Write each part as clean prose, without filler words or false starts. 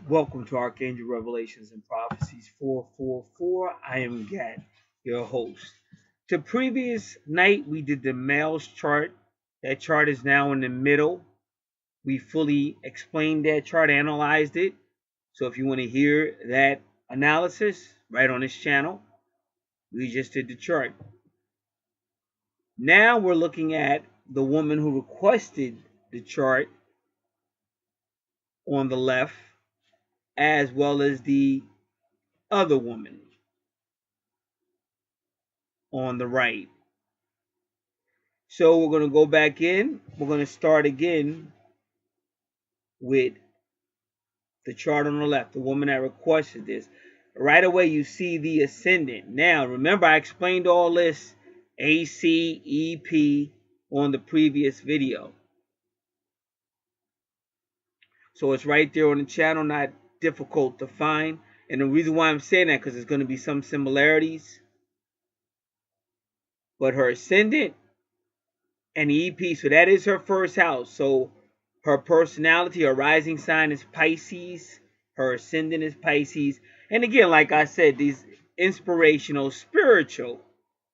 Welcome to Archangel Revelations and Prophecies 444. I am Gad, your host. The previous night we did the male's chart. That chart is now in the middle. We fully explained that chart, analyzed it. So if you want to hear that analysis, right on this channel, we just did the chart. Now we're looking at the woman who requested the chart on the left, as well as the other woman on the right. So we're going to go back in. We're going to start again with the chart on the left, the woman that requested this. Right away, you see the ascendant. Now, remember, I explained all this ACEP on the previous video. So it's right there on the channel, not difficult to find. And the reason why I'm saying that, because there's going to be some similarities. But her ascendant and EP, so that is her first house. So her personality, her rising sign is Pisces. Her ascendant is Pisces. And again, like I said, these inspirational, spiritual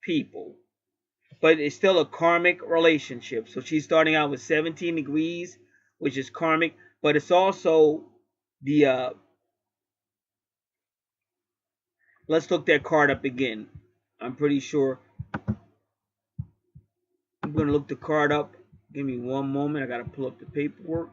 people. But it's still a karmic relationship. So she's starting out with 17 degrees, which is karmic. But it's also the... let's look that card up again. I'm pretty sure. I'm going to look the card up. Give me one moment. I got to pull up the paperwork.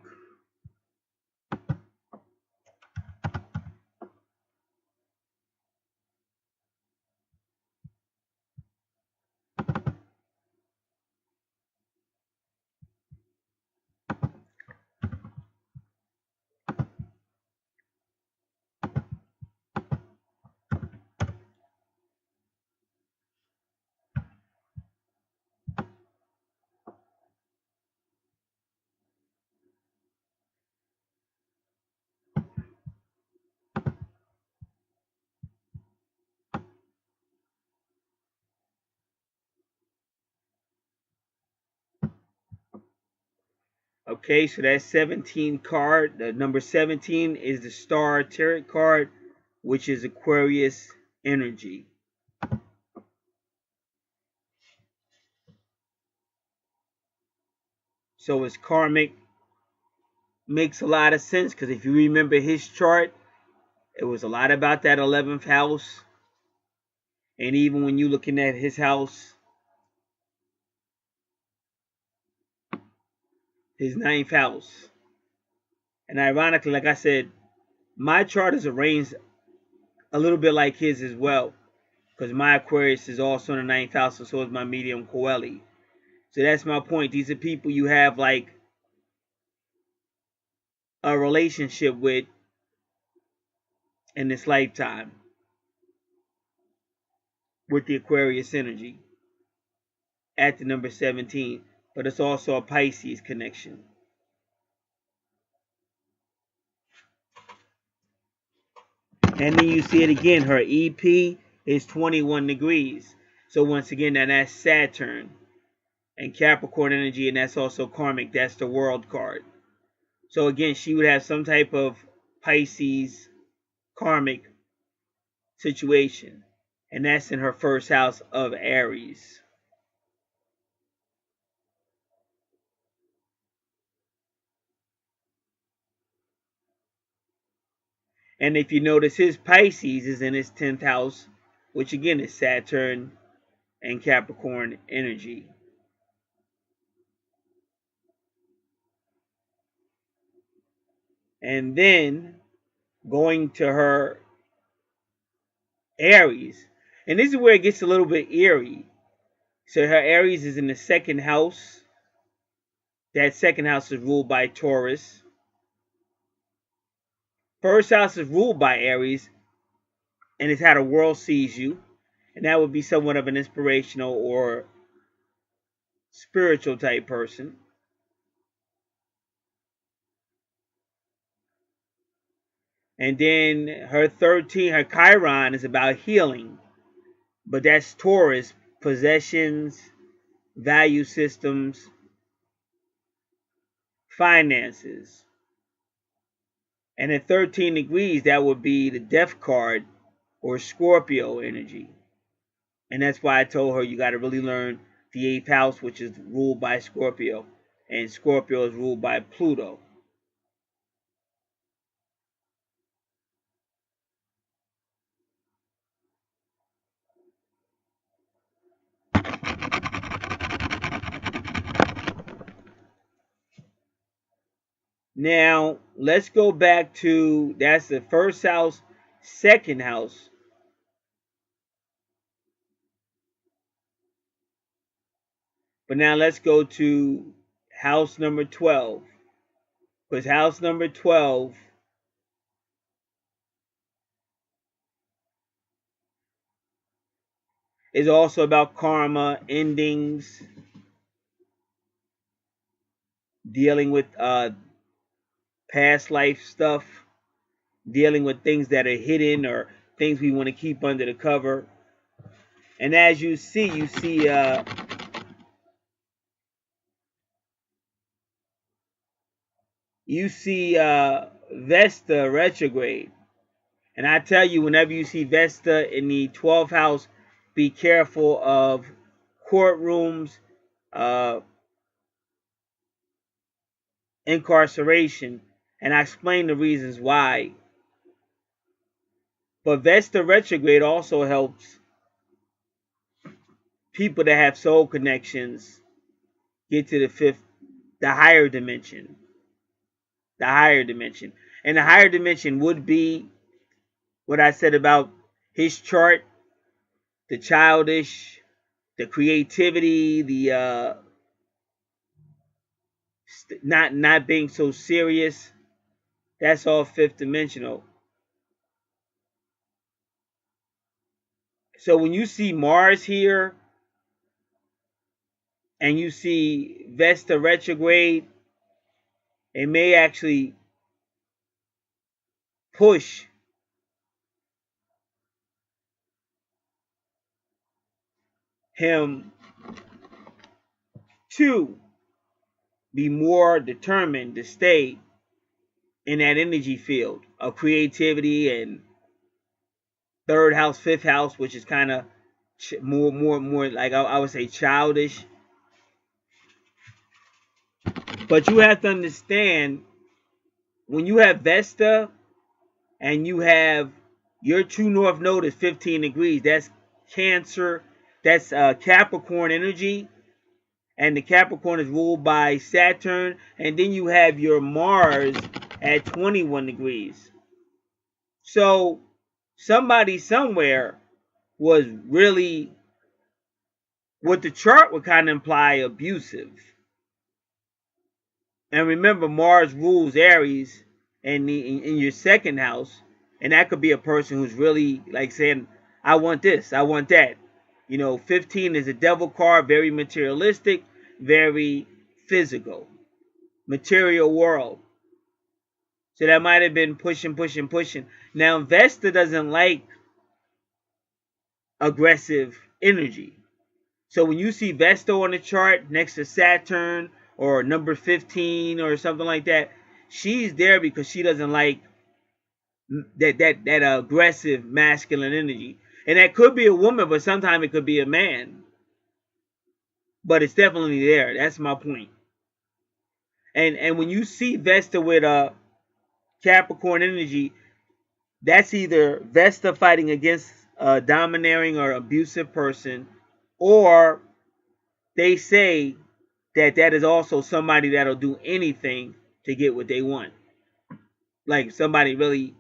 Okay, so that's 17 card. The number 17 is the Star Tarot card, which is Aquarius energy. So it's karmic. Makes a lot of sense because if you remember his chart, it was a lot about that 11th house. And even when you're looking at his house, his 9th house. And ironically, like I said, my chart is arranged a little bit like his as well. Because my Aquarius is also in the 9th house, and so is my medium Coeli. So that's my point. These are people you have like a relationship with in this lifetime with the Aquarius energy at the number 17. But it's also a Pisces connection. And then you see it again. Her EP is 21 degrees. So once again, that's Saturn and Capricorn energy, and that's also karmic. That's the World card. So again, she would have some type of Pisces karmic situation. And that's in her first house of Aries. And if you notice, his Pisces is in his 10th house, which again is Saturn and Capricorn energy. And then going to her Aries. And this is where it gets a little bit eerie. So her Aries is in the 2nd house. That 2nd house is ruled by Taurus. First house is ruled by Aries. And it's how the world sees you. And that would be somewhat of an inspirational or spiritual type person. And then her Chiron is about healing. But that's Taurus, possessions, value systems, finances. And at 13 degrees, that would be the death card or Scorpio energy. And that's why I told her you got to really learn the 8th house, which is ruled by Scorpio. And Scorpio is ruled by Pluto. Now, let's go back to, that's the first house, second house. But now let's go to house number 12. Because house number 12 is also about karma, endings, dealing with past life stuff, dealing with things that are hidden or things we want to keep under the cover. And as you see, Vesta retrograde. And I tell you, whenever you see Vesta in the 12th house, be careful of courtrooms, uh, incarceration. And I explain the reasons why. But Vesta retrograde also helps people that have soul connections get to the higher dimension. The higher dimension. And the higher dimension would be what I said about his chart, the childish, the creativity, the not being so serious. That's all fifth dimensional. So when you see Mars here and you see Vesta retrograde, it may actually push him to be more determined to stay in that energy field of creativity and third house, fifth house, which is kind of more like I would say childish. But you have to understand when you have Vesta and you have your true north node is 15 degrees. That's Cancer. That's Capricorn energy. And the Capricorn is ruled by Saturn. And then you have your Mars at 21 degrees. So somebody somewhere was really, what the chart would kind of imply, abusive. And remember, Mars rules Aries in your second house. And that could be a person who's really like saying, I want this, I want that. 15 is a devil card, very materialistic, very physical, material world. So that might have been pushing. Now, Vesta doesn't like aggressive energy. So when you see Vesta on the chart next to Saturn or number 15 or something like that, she's there because she doesn't like that aggressive masculine energy. And that could be a woman, but sometimes it could be a man. But it's definitely there. That's my point. And when you see Vesta with Capricorn energy, that's either Vesta fighting against a domineering or abusive person, or they say that is also somebody that'll do anything to get what they want. Like somebody really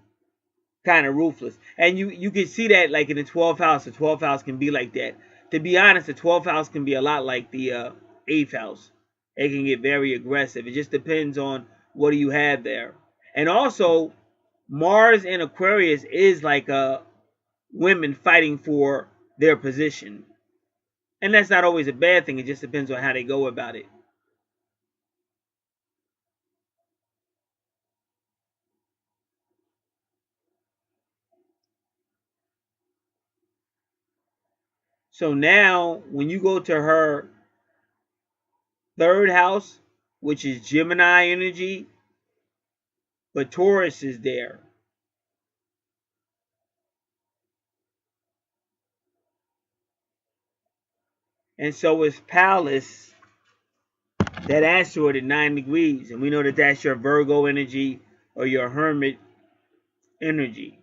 kind of ruthless. And you can see that like in the 12th house. The 12th house can be like that. To be honest, the 12th house can be a lot like the 8th house. It can get very aggressive. It just depends on what do you have there. And also, Mars in Aquarius is like women fighting for their position. And that's not always a bad thing. It just depends on how they go about it. So now, when you go to her third house, which is Gemini energy, but Taurus is there. And so is Pallas, that asteroid at 9 degrees. And we know that that's your Virgo energy or your Hermit energy.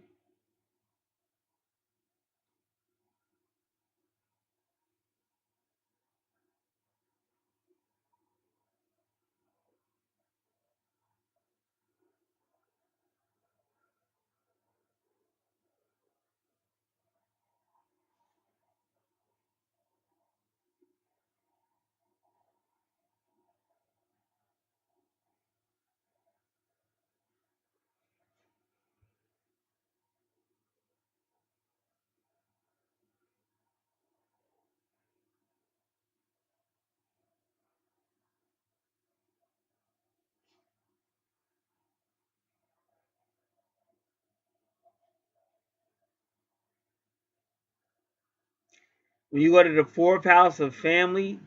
When you go to the fourth house of family,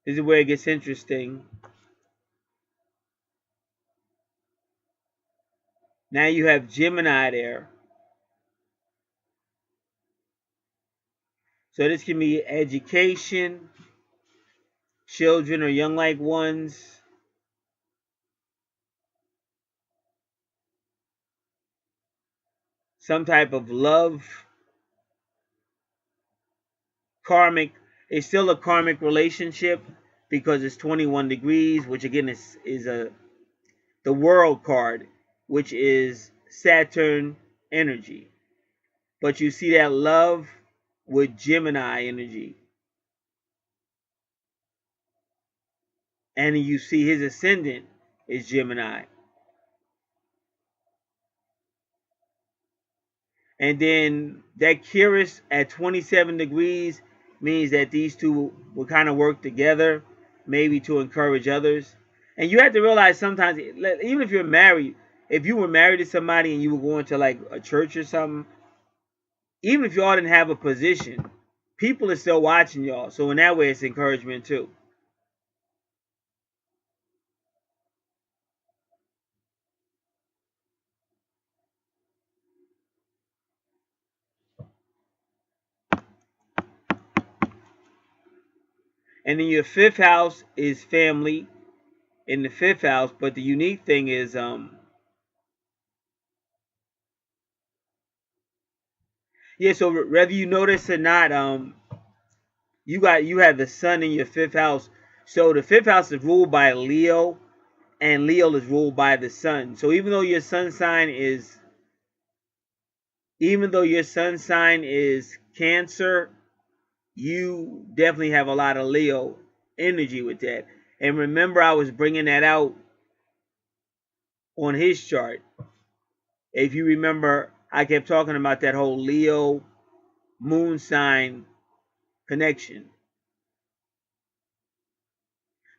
this is where it gets interesting. Now you have Gemini there. So this can be education, children or young like ones, some type of love, karmic. It's still a karmic relationship because it's 21 degrees, which again is the world card, which is Saturn energy. But you see that love with Gemini energy. And you see his ascendant is Gemini. And then that Curious at 27 degrees means that these two will kind of work together, maybe to encourage others. And you have to realize sometimes, even if you're married, if you were married to somebody and you were going to like a church or something, even if y'all didn't have a position, people are still watching y'all. So in that way, it's encouragement too. And then your fifth house is family in the fifth house. But the unique thing is, yeah, so whether you notice or not, you have the sun in your fifth house. So the fifth house is ruled by Leo, and Leo is ruled by the sun. So even though your sun sign is Cancer, you definitely have a lot of Leo energy with that. And remember, I was bringing that out on his chart. If you remember, I kept talking about that whole Leo moon sign connection.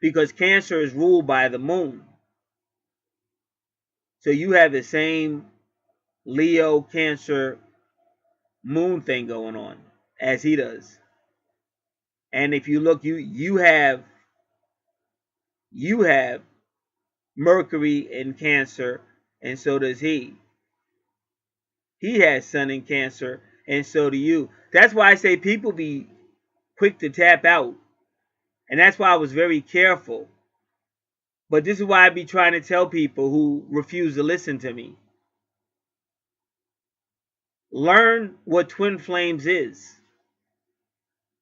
Because Cancer is ruled by the moon. So you have the same Leo, Cancer, moon thing going on as he does. And if you look, you have Mercury in Cancer, and so does he. He has Sun in Cancer, and so do you. That's why I say people be quick to tap out. And that's why I was very careful. But this is why I be trying to tell people who refuse to listen to me. Learn what twin flames is.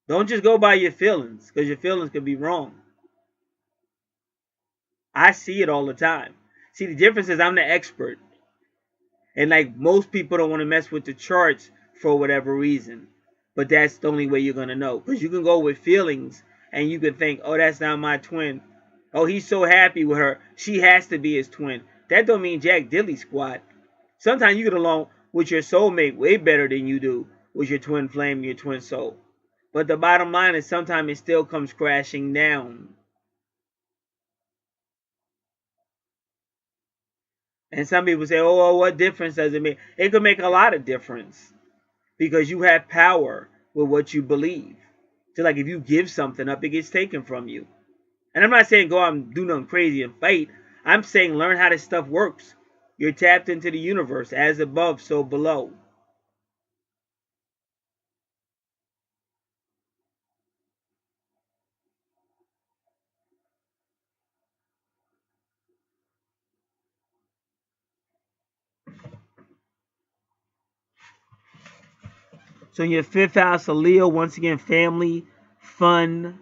Don't just go by your feelings, because your feelings could be wrong. I see it all the time. See, the difference is I'm the expert. And like most people don't want to mess with the charts for whatever reason. But that's the only way you're going to know. Because you can go with feelings and you can think, oh, that's not my twin. Oh, he's so happy with her. She has to be his twin. That don't mean Jack Diddley squat. Sometimes you get along with your soulmate way better than you do with your twin flame and your twin soul. But the bottom line is sometimes it still comes crashing down. And some people say, oh, well, what difference does it make? It could make a lot of difference because you have power with what you believe. So like if you give something up, it gets taken from you. And I'm not saying go out and do nothing crazy and fight. I'm saying learn how this stuff works. You're tapped into the universe. As above, so below. So your fifth house of Leo, once again, family, fun.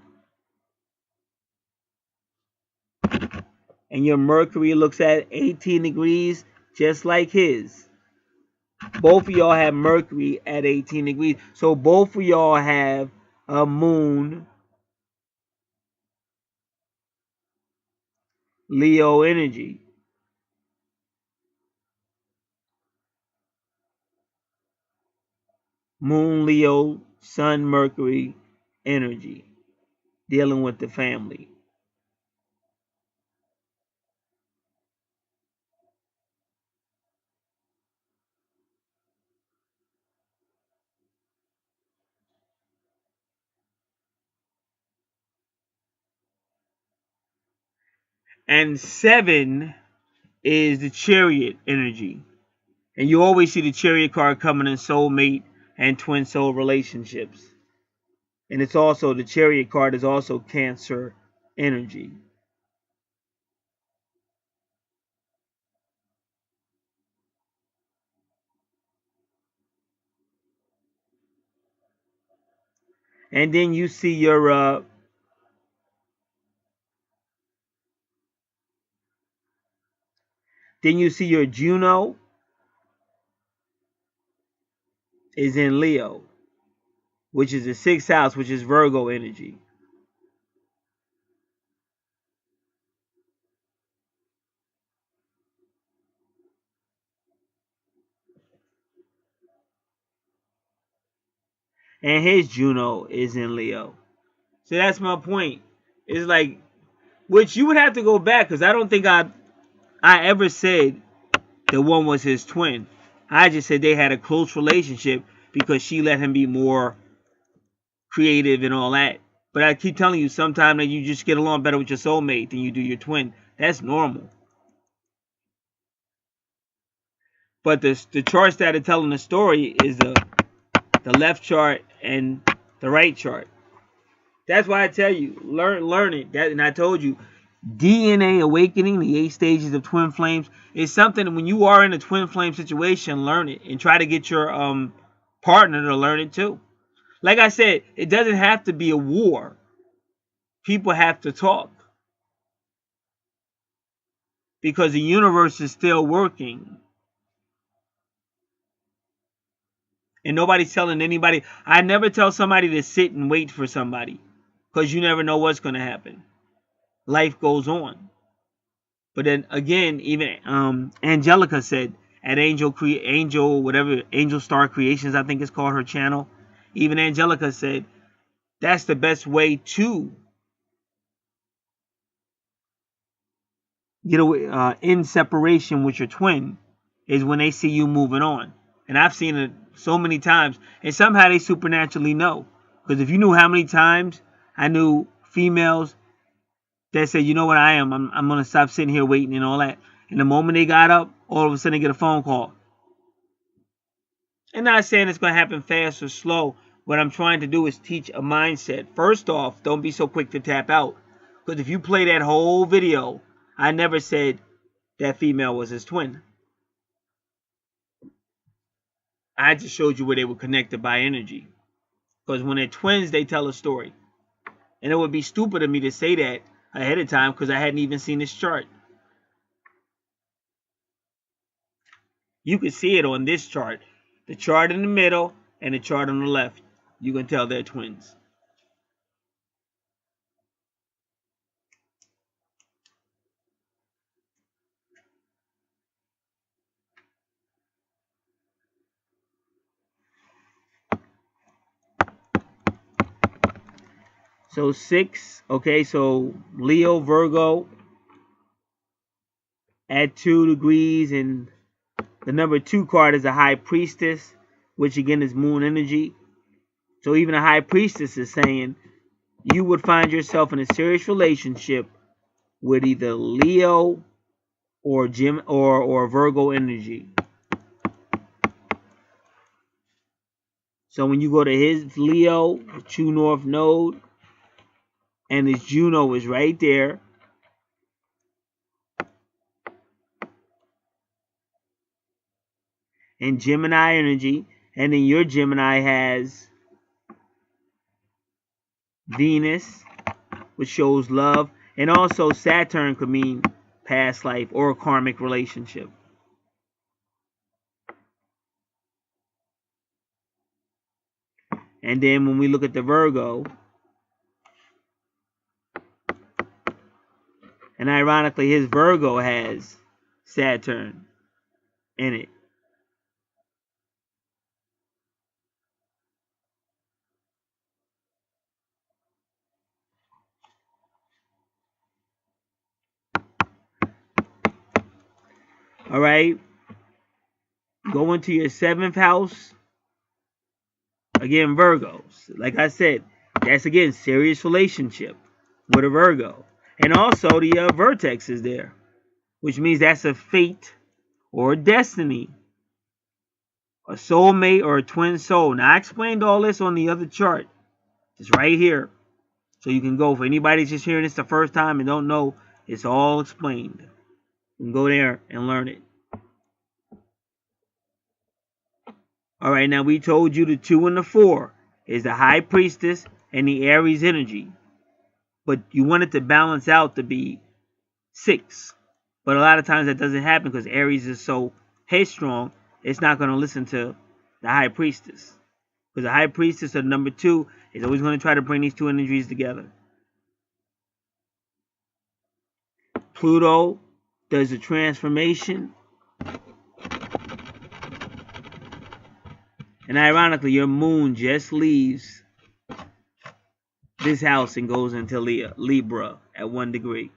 And your Mercury looks at 18 degrees, just like his. Both of y'all have Mercury at 18 degrees. So both of y'all have a moon Leo energy. Moon Leo, Sun Mercury energy. Dealing with the family. And 7 is the Chariot energy. And you always see the Chariot card coming in soulmate and twin soul relationships. And it's also, the Chariot card is also Cancer energy. And then you see your Juno is in Leo, which is the 6th house, which is Virgo energy. And his Juno is in Leo. So that's my point. It's like, which you would have to go back, because I don't think I ever said that one was his twin. I just said they had a close relationship because she let him be more creative and all that. But I keep telling you, sometimes that you just get along better with your soulmate than you do your twin. That's normal. But the charts that are telling the story is the left chart and the right chart. That's why I tell you, learn it. And I told you, DNA awakening, the 8 stages of twin flames, is something that when you are in a twin flame situation, learn it and try to get your partner to learn it too. Like I said, it doesn't have to be a war. People have to talk because the universe is still working. And nobody's telling anybody. I never tell somebody to sit and wait for somebody because you never know what's going to happen. Life goes on. But then again, even Angelica said at Angel Star Creations, I think it's called, her channel. Even Angelica said that's the best way to get away in separation with your twin, is when they see you moving on. And I've seen it so many times, and somehow they supernaturally know. Because if you knew how many times I knew females that said, you know what, I'm going to stop sitting here waiting and all that. And the moment they got up, all of a sudden they get a phone call. And not saying it's going to happen fast or slow. What I'm trying to do is teach a mindset. First off, don't be so quick to tap out. Because if you play that whole video, I never said that female was his twin. I just showed you where they were connected by energy. Because when they're twins, they tell a story. And it would be stupid of me to say that ahead of time because I hadn't even seen this chart. You can see it on this chart. The chart in the middle and the chart on the left. You can tell they're twins. So 6, okay, so Leo, Virgo at 2 degrees, and the number 2 card is a High Priestess, which again is moon energy. So even a High Priestess is saying you would find yourself in a serious relationship with either Leo or Virgo energy. So when you go to his Leo, True North Node, and his Juno is right there, and Gemini energy, and then your Gemini has Venus, which shows love, and also Saturn could mean past life or a karmic relationship. And then when we look at the Virgo, and ironically his Virgo has Saturn in it. All right, go into your 7th house. Again, Virgos. Like I said, that's again serious relationship with a Virgo. And also the vertex is there, which means that's a fate or a destiny, a soulmate or a twin soul. Now, I explained all this on the other chart. It's right here. So you can go, for anybody just hearing this the first time and don't know, it's all explained. You can go there and learn it. All right, now we told you the 2 and the 4 is the High Priestess and the Aries energy. But you want it to balance out to be 6. But a lot of times that doesn't happen because Aries is so headstrong, it's not going to listen to the High Priestess. Because the High Priestess of number 2 is always going to try to bring these 2 energies together. Pluto does a transformation. And ironically, your moon just leaves this house and goes into Libra at 1 degree.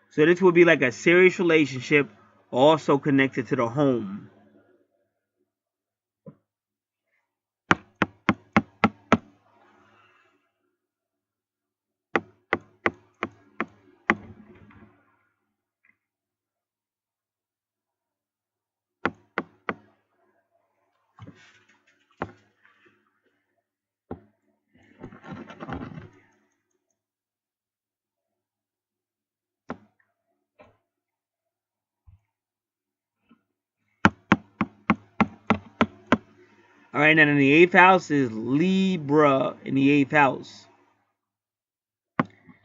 So this would be like a serious relationship, also connected to the home. All right, now in the 8th house is Libra in the 8th house.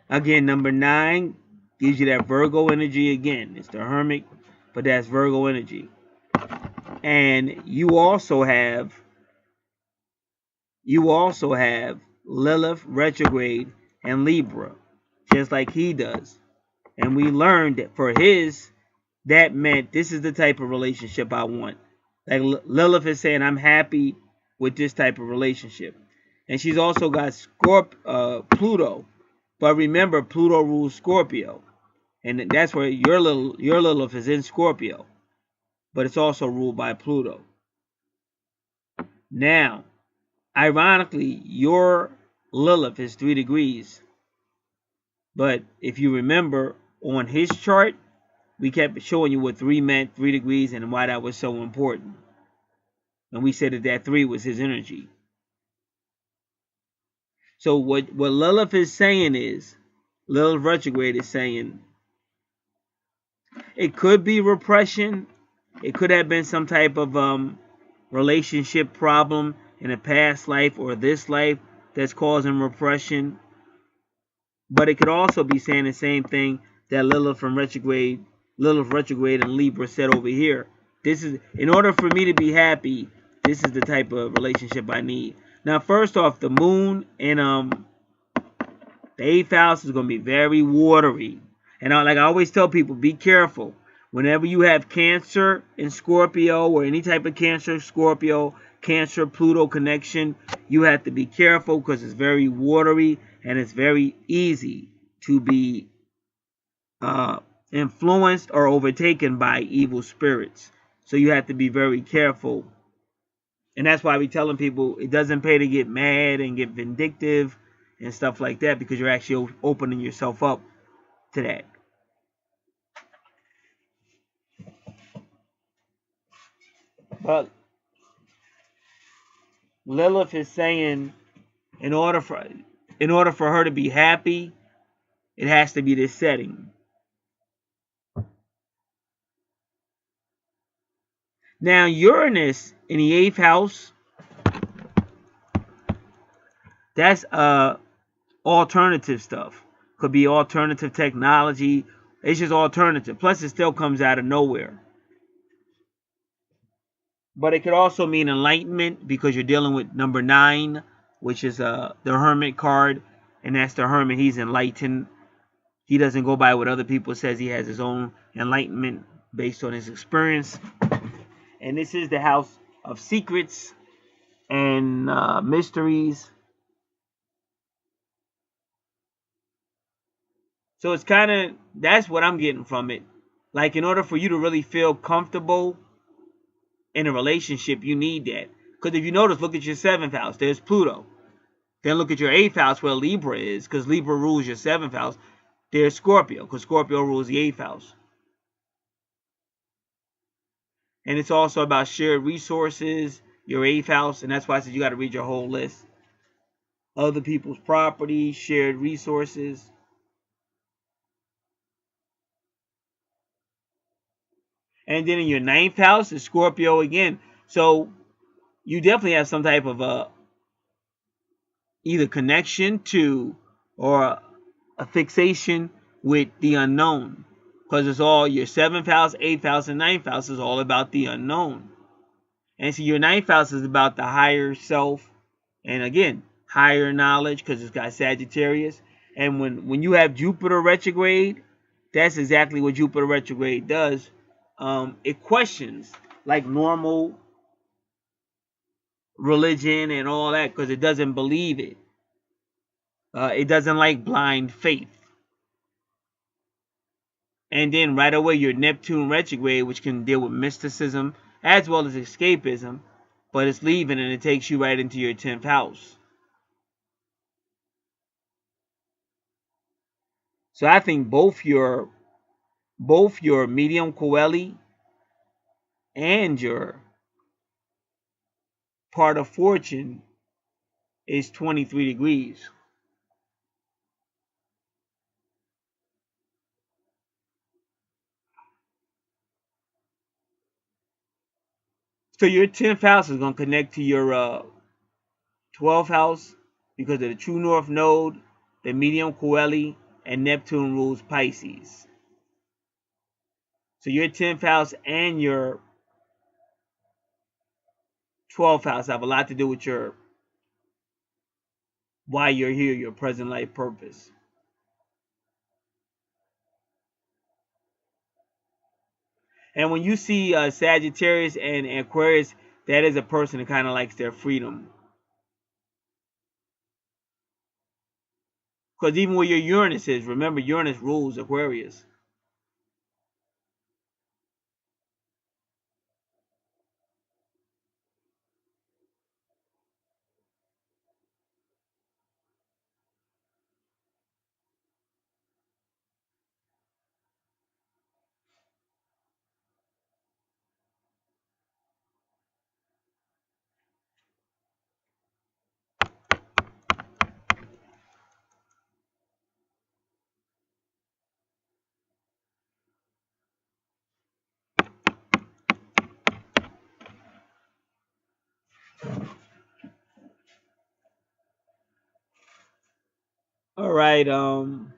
Again, number 9 gives you that Virgo energy again. It's the Hermit, but that's Virgo energy. And you also have Lilith retrograde and Libra, just like he does. And we learned that for his, that meant this is the type of relationship I want. Like Lilith is saying, I'm happy with this type of relationship. And she's also got Pluto. But remember, Pluto rules Scorpio. And that's where your Lilith is in Scorpio. But it's also ruled by Pluto. Now, ironically, your Lilith is 3 degrees. But if you remember, on his chart, we kept showing you what 3 meant, 3 degrees, and why that was so important. And we said that 3 was his energy. So what Lilith is saying is, Lilith retrograde is saying, it could be repression. It could have been some type of relationship problem in a past life or this life that's causing repression. But it could also be saying the same thing that Lilith retrograde and Libra said over here. This is, in order for me to be happy, this is the type of relationship I need. Now, first off, the moon and The 8th house is going to be very watery. And like I always tell people, be careful. Whenever you have Cancer in Scorpio, or any type of Cancer, Scorpio, Cancer, Pluto connection, you have to be careful because it's very watery and it's very easy to be influenced or overtaken by evil spirits. So you have to be very careful. And that's why we telling people it doesn't pay to get mad and get vindictive and stuff like that, because you're actually opening yourself up to that. But Lilith is saying in order for her to be happy, it has to be this setting. Now Uranus in the 8th house, that's alternative stuff. Could be alternative technology. It's just alternative. Plus it still comes out of nowhere. But it could also mean enlightenment, because you're dealing with number 9, which is the Hermit card, and that's the Hermit. He's enlightened. He doesn't go by what other people says. He has his own enlightenment based on his experience. And this is the house of secrets and mysteries. So it's kind of, that's what I'm getting from it. Like, in order for you to really feel comfortable in a relationship, you need that. Because if you notice, look at your 7th house. There's Pluto. Then look at your 8th house where Libra is, because Libra rules your 7th house. There's Scorpio, because Scorpio rules the 8th house. And it's also about shared resources, your 8th house. And that's why I said you got to read your whole list. Other people's property, shared resources. And then in your 9th house is Scorpio again. So you definitely have some type of either connection to or a fixation with the unknown. Because it's all your 7th house, 8th house, and 9th house is all about the unknown. And so your 9th house is about the higher self. And again, higher knowledge, because it's got Sagittarius. And when you have Jupiter retrograde, that's exactly what Jupiter retrograde does. It questions like normal religion and all that, because it doesn't believe it. It doesn't like blind faith. And then right away your Neptune retrograde, which can deal with mysticism as well as escapism, but it's leaving and it takes you right into your 10th house. So I think both your medium coeli and your part of fortune is 23 degrees. So your 10th house is going to connect to your 12th house because of the true north node, the medium coeli, and Neptune rules Pisces. So your 10th house and your 12th house have a lot to do with your why you're here, your present life purpose. And when you see Sagittarius and Aquarius, that is a person that kind of likes their freedom. Because even where your Uranus is, remember Uranus rules Aquarius. All right. And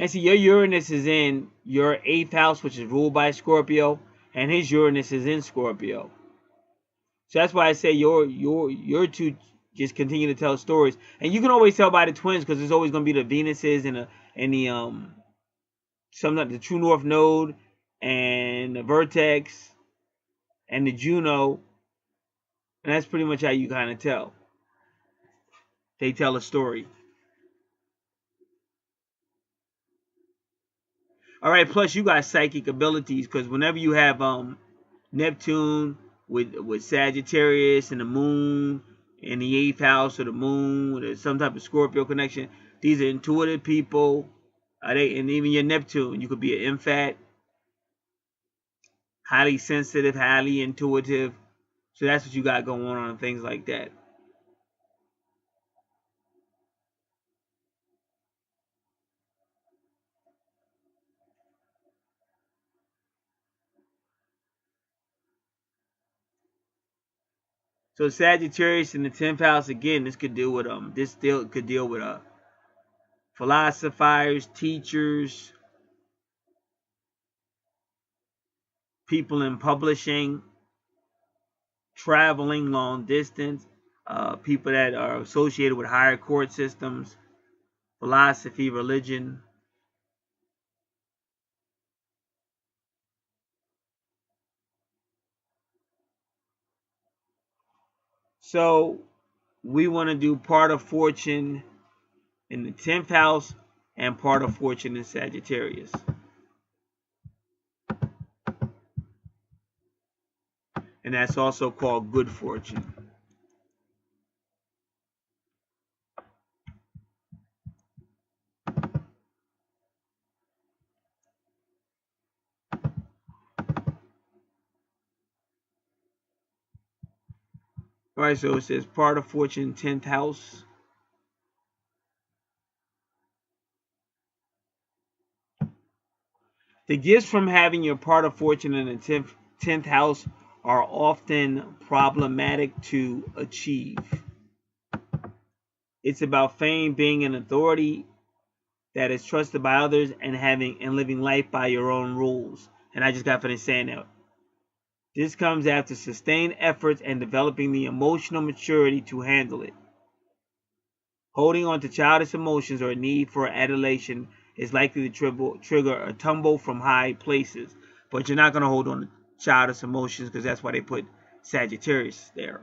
see, your Uranus is in your 8th house, which is ruled by Scorpio. and his Uranus is in Scorpio. So that's why I say your two just continue to tell stories, and you can always tell by the twins because there's always going to be the Venuses and the the True North Node and the Vertex and the Juno, and that's pretty much how you kind of tell. They tell a story. All right. Plus, you got psychic abilities because whenever you have Neptune with Sagittarius and the Moon in the eighth house of the Moon, or some type of Scorpio connection, these are intuitive people. They, and even your Neptune, you could be an empath, highly sensitive, highly intuitive. So that's what you got going on, things like that. So Sagittarius in the 10th house again. This could deal with philosophers, teachers, people in publishing, traveling long distance, people that are associated with higher court systems, philosophy, religion. So we want to do part of fortune in the 10th house and part of fortune in Sagittarius. And that's also called good fortune. All right, so it says part of fortune 10th house. The gifts from having your part of fortune in the 10th house are often problematic to achieve. It's about fame, being an authority that is trusted by others, and living life by your own rules. And I just got finished saying that. This comes after sustained efforts and developing the emotional maturity to handle it. Holding on to childish emotions or a need for adulation is likely to trigger a tumble from high places. But you're not going to hold on to childish emotions because that's why they put Sagittarius there.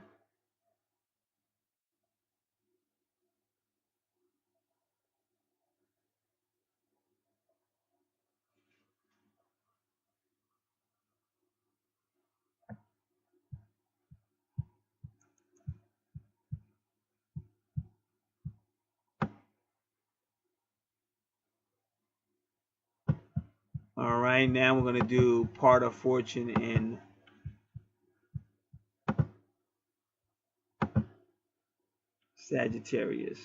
All right, now we're going to do part of fortune in Sagittarius.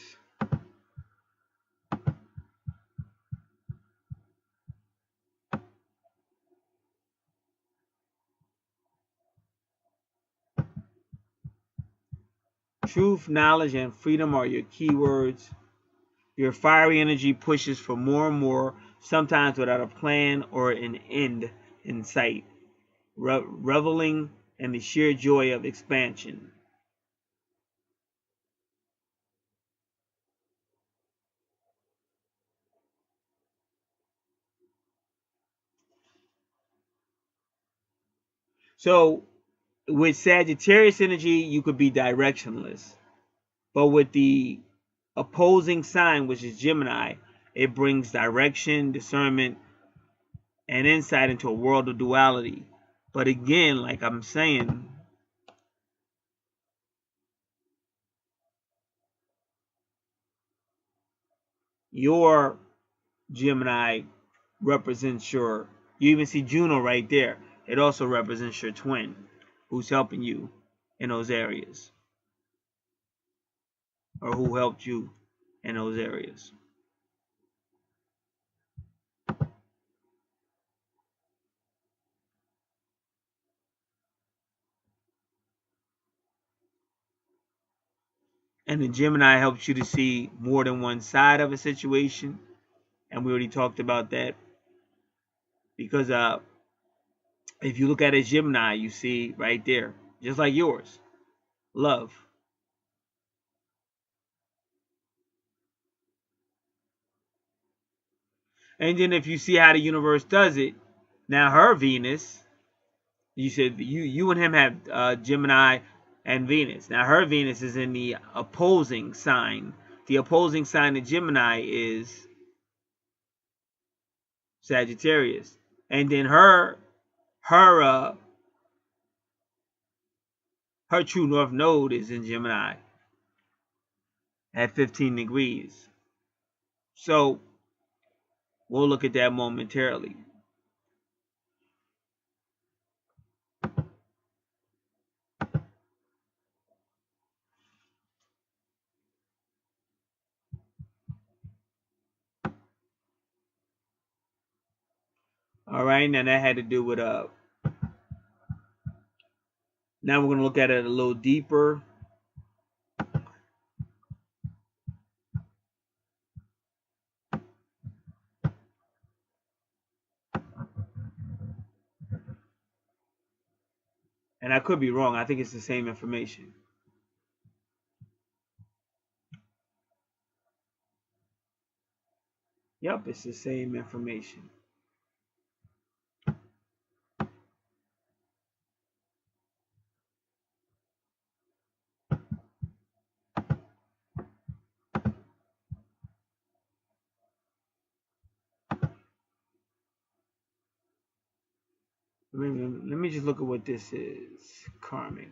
Truth, knowledge, and freedom are your keywords. Your fiery energy pushes for more and more, sometimes without a plan or an end in sight, reveling in the sheer joy of expansion. So, with Sagittarius energy, you could be directionless. But with the opposing sign, which is Gemini, it brings direction, discernment, and insight into a world of duality. But again, like I'm saying, your Gemini represents you even see Juno right there. It also represents your twin who's helping you in those areas, or who helped you in those areas. And the Gemini helps you to see more than one side of a situation. And we already talked about that because If you look at a Gemini, you see right there, just like yours, love. And then if you see how the universe does it, now her Venus, you said you and him have Gemini and Venus. Now her Venus is in the opposing sign. The opposing sign of Gemini is Sagittarius, and then her her true north node is in Gemini at 15 degrees. So we'll look at that momentarily. All right, now that had to do with now we're gonna look at it a little deeper. And I could be wrong. I think it's the same information. Yep, it's the same information. Let me just look at what this is. Karmic.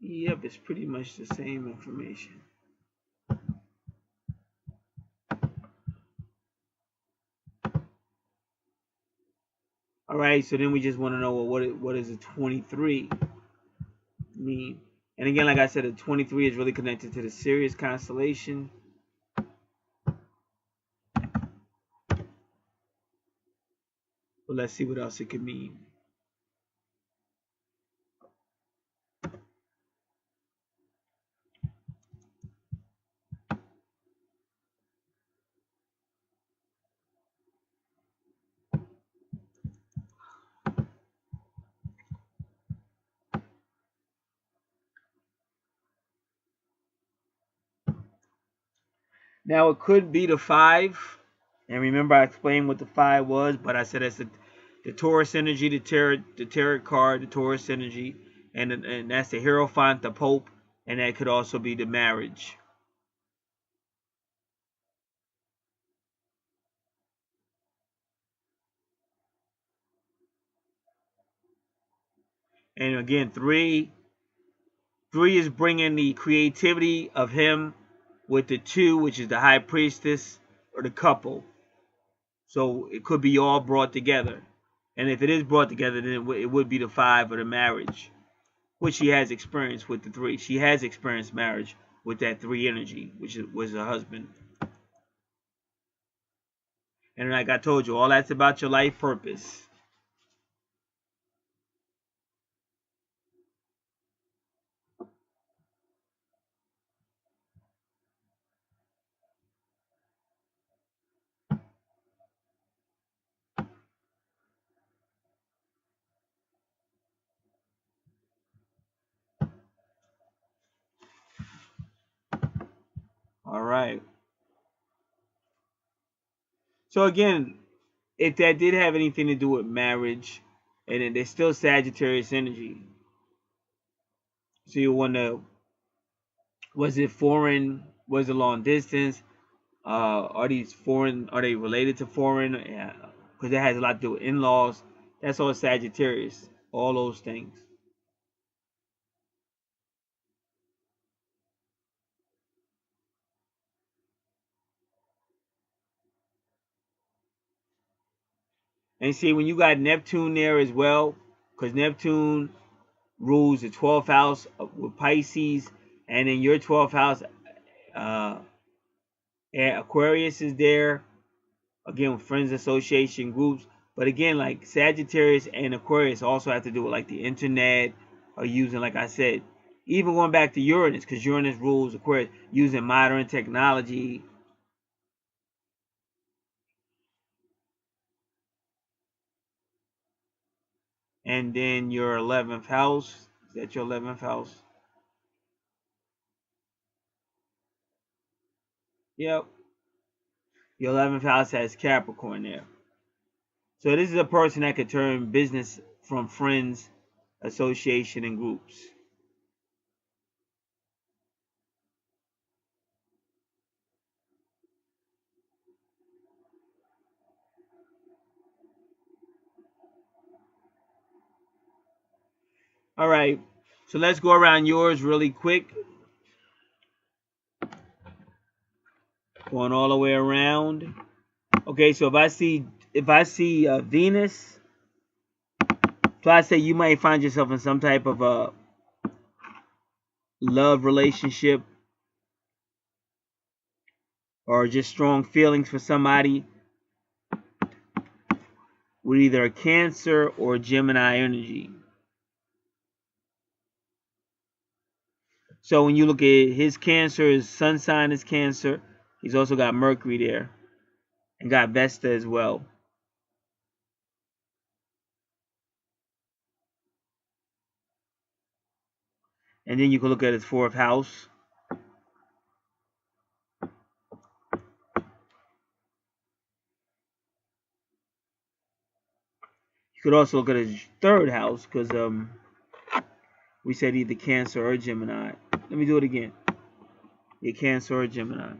Yep, it's pretty much the same information. All right, so then we just want to know what does a 23 mean? And again, like I said, a 23 is really connected to the Sirius constellation. But let's see what else it could mean. Now it could be the 5. And remember, I explained what the 5 was, but I said that's the Taurus energy, the tarot card, the Taurus energy, and that's the Hierophant, the Pope, and that could also be the marriage. And again, 3 is bringing the creativity of him with the 2, which is the High Priestess or the couple. So it could be all brought together. And if it is brought together, then it would be the 5 or the marriage, which she has experienced with the 3. She has experienced marriage with that 3 energy, which was her husband. And like I told you, all that's about your life purpose. All right. So again, if that did have anything to do with marriage, and then there's still Sagittarius energy. So you wonder, was it foreign? Was it long distance? Are these foreign? Are they related to foreign? Yeah, because that has a lot to do with in-laws. That's all Sagittarius. All those things. And see, when you got Neptune there as well, because Neptune rules the 12th house with Pisces, And in your 12th house, Aquarius is there. Again, with friends, association, groups. But again, like Sagittarius and Aquarius also have to do with like the internet or using, like I said, even going back to Uranus, because Uranus rules Aquarius, using modern technology. And then your 11th house, is that your 11th house? Yep. Your 11th house has Capricorn there. So this is a person that could turn business from friends, association, and groups. All right. So let's go around yours really quick. Going all the way around. Okay, so if I see Venus, so I say you might find yourself in some type of a love relationship or just strong feelings for somebody with either a Cancer or Gemini energy. So when you look at his Cancer, his sun sign is Cancer. He's also got Mercury there and got Vesta as well. And then you can look at his 4th house. You could also look at his 3rd house because we said either Cancer or Gemini. Let me do it again. Your Cancer or Gemini.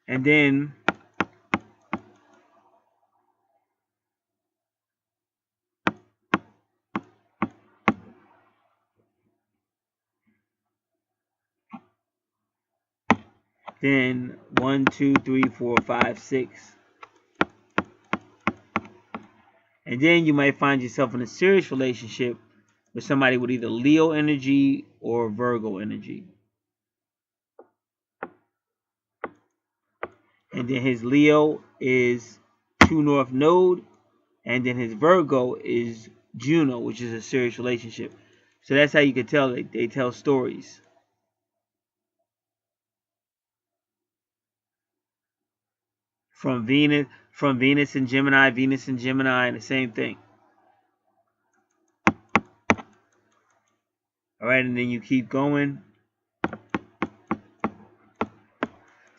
And then Then 1, 2, 3, 4, 5, 6. And then you might find yourself in a serious relationship with somebody with either Leo energy or Virgo energy. And then his Leo is True North Node. And then his Virgo is Juno, which is a serious relationship. So that's how you can tell they tell stories. From Venus and Gemini, and the same thing. All right, and then you keep going.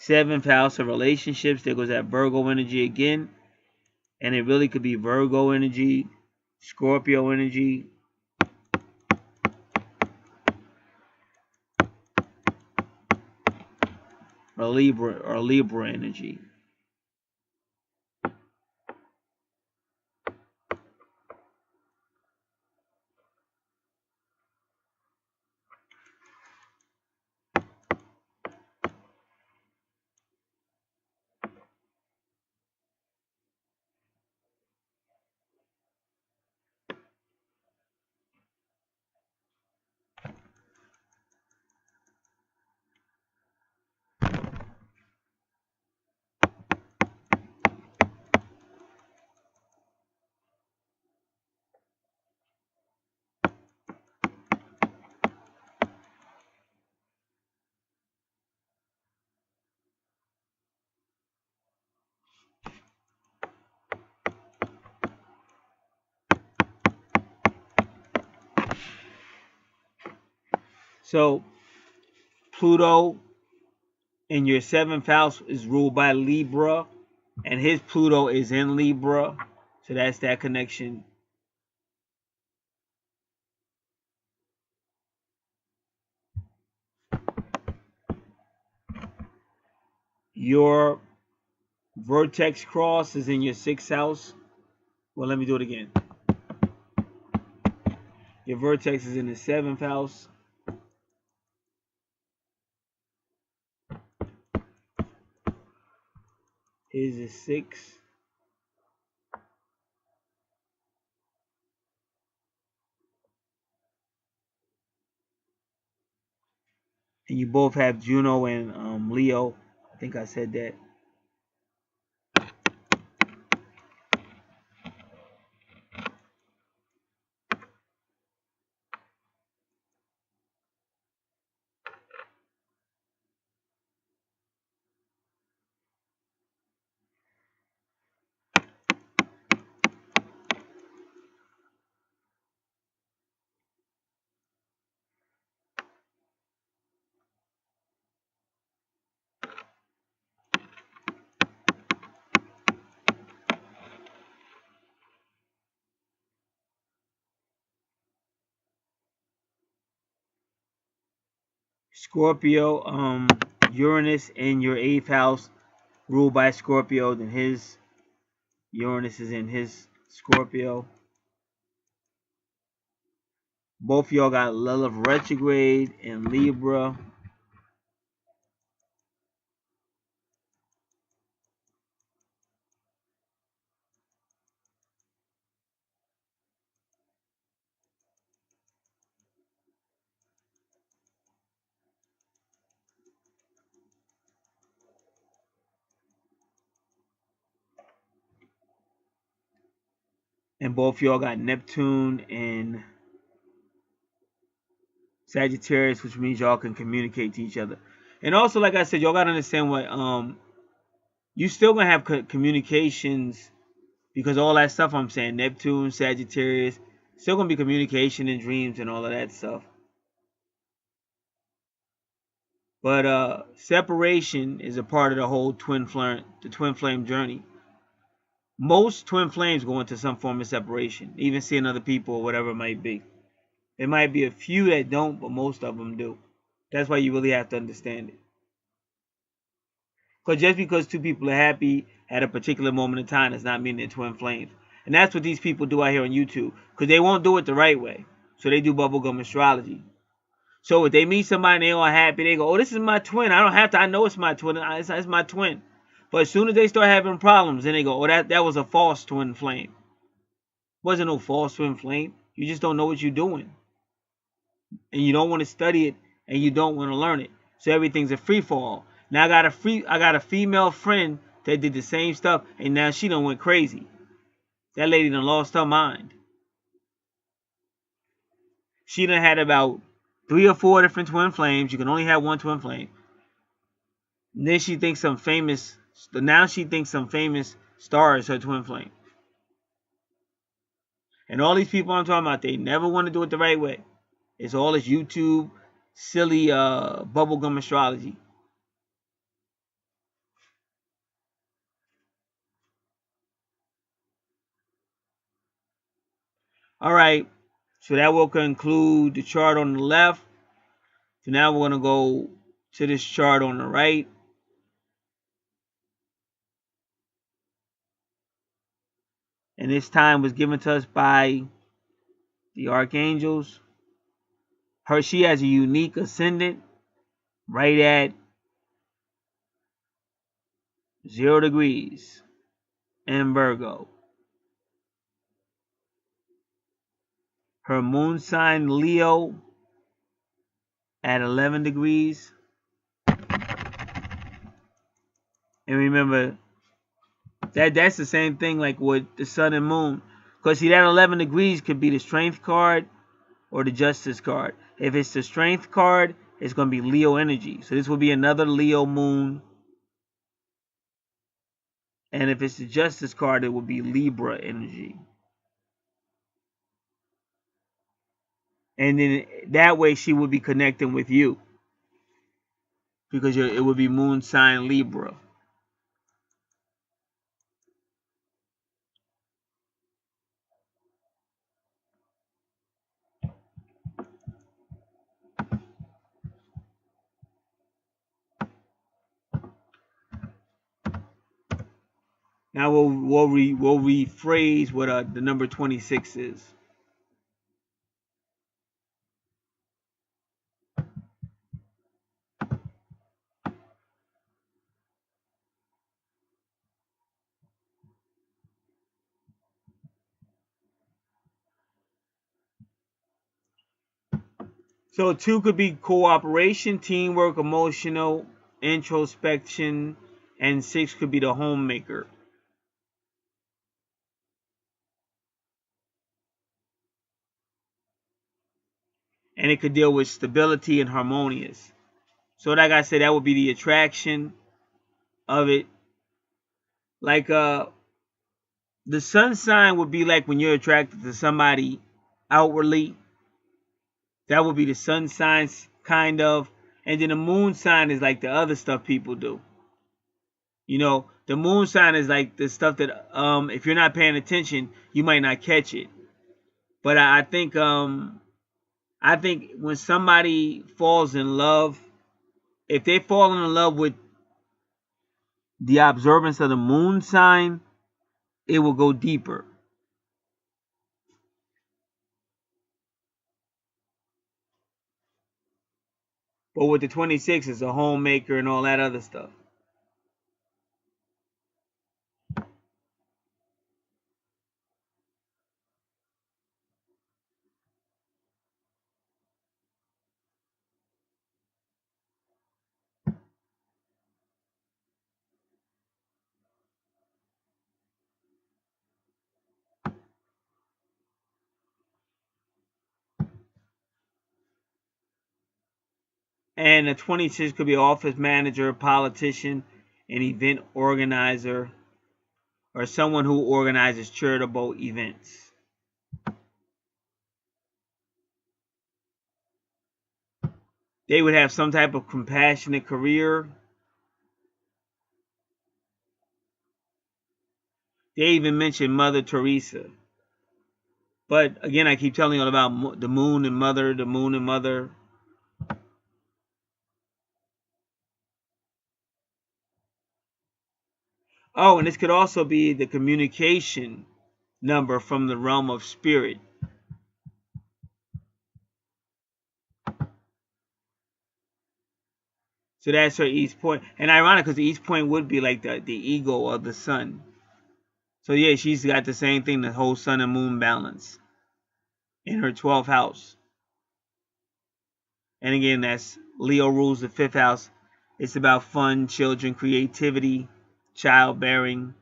7th house of relationships. There goes that Virgo energy again. And it really could be Virgo energy, Scorpio energy, or Libra energy. So Pluto in your 7th house is ruled by Libra, and his Pluto is in Libra. So that's that connection. Your vertex cross is in your 6th house. Well, let me do it again. Your vertex is in the 7th house. is a 6. And you both have Juno and Leo. I think I said that. Scorpio, Uranus in your 8th house, ruled by Scorpio. Then his Uranus is in his Scorpio. Both of y'all got Lilith retrograde in Libra. And both of y'all got Neptune in Sagittarius, which means y'all can communicate to each other. And also, like I said, y'all gotta understand what you still gonna have communications, because all that stuff I'm saying, Neptune, Sagittarius, still gonna be communication and dreams and all of that stuff. But separation is a part of the whole twin flame journey. Most twin flames go into some form of separation, even seeing other people or whatever it might be. There might be a few that don't, but most of them do. That's why you really have to understand it. Because just because two people are happy at a particular moment in time does not mean they're twin flames. And that's what these people do out here on YouTube. Because they won't do it the right way. So they do bubblegum astrology. So if they meet somebody and they all happy, they go, oh, this is my twin. I don't have to. I know it's my twin. It's my twin. But as soon as they start having problems, then they go, oh, that was a false twin flame. Wasn't no false twin flame. You just don't know what you're doing. And you don't want to study it, and you don't want to learn it. So everything's a free fall. Now I got a female friend that did the same stuff, and now she done went crazy. That lady done lost her mind. She done had about 3 or 4 different twin flames. You can only have one twin flame. And then she thinks some famous. Now she thinks some famous star is her twin flame. And all these people I'm talking about, they never want to do it the right way. It's all this YouTube silly bubblegum astrology. All right, so that will conclude the chart on the left. So now we're going to go to this chart on the right. And this time was given to us by the Archangels. She has a unique ascendant right at 0 degrees in Virgo. Her moon sign Leo at 11 degrees. And remember, that's the same thing like with the sun and moon. Because see, that 11 degrees could be the strength card or the justice card. If it's the strength card, it's going to be Leo energy. So this will be another Leo moon. And if it's the justice card, it will be Libra energy. And then that way she will be connecting with you, because it would be moon sign Libra. Now we'll rephrase what the number 26 is. So 2 could be cooperation, teamwork, emotional introspection, and 6 could be the homemaker. And it could deal with stability and harmonious. So like I said, that would be the attraction of it. Like the sun sign would be like when you're attracted to somebody outwardly. That would be the sun signs, kind of. And then the moon sign is like the other stuff people do. You know, the moon sign is like the stuff that if you're not paying attention, you might not catch it. But I think when somebody falls in love, if they fall in love with the observance of the moon sign, it will go deeper. But with the 26, it's a homemaker and all that other stuff. And the 26 could be an office manager, politician, an event organizer, or someone who organizes charitable events. They would have some type of compassionate career. They even mentioned Mother Teresa. But again, I keep telling you all about the moon and mother, the moon and mother. Oh, and this could also be the communication number from the realm of spirit. So that's her East Point. And ironic because the East Point would be like the ego of the sun. So yeah, she's got the same thing, the whole sun and moon balance in her 12th house. And again, that's Leo rules the 5th house. It's about fun, children, creativity, childbearing.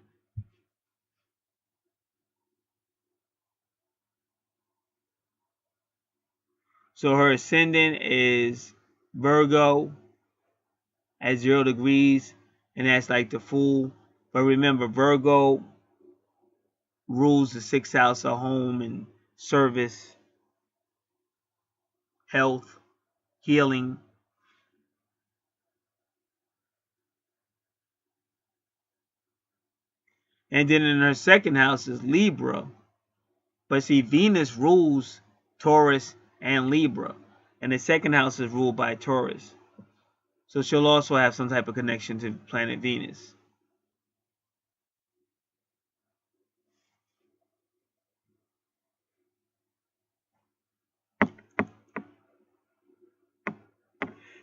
So her ascendant is Virgo at 0 degrees, and that's like the Fool. But remember, Virgo rules the 6th house of home and service, health, healing. And then in her 2nd house is Libra. But see, Venus rules Taurus and Libra. And the 2nd house is ruled by Taurus. So she'll also have some type of connection to planet Venus.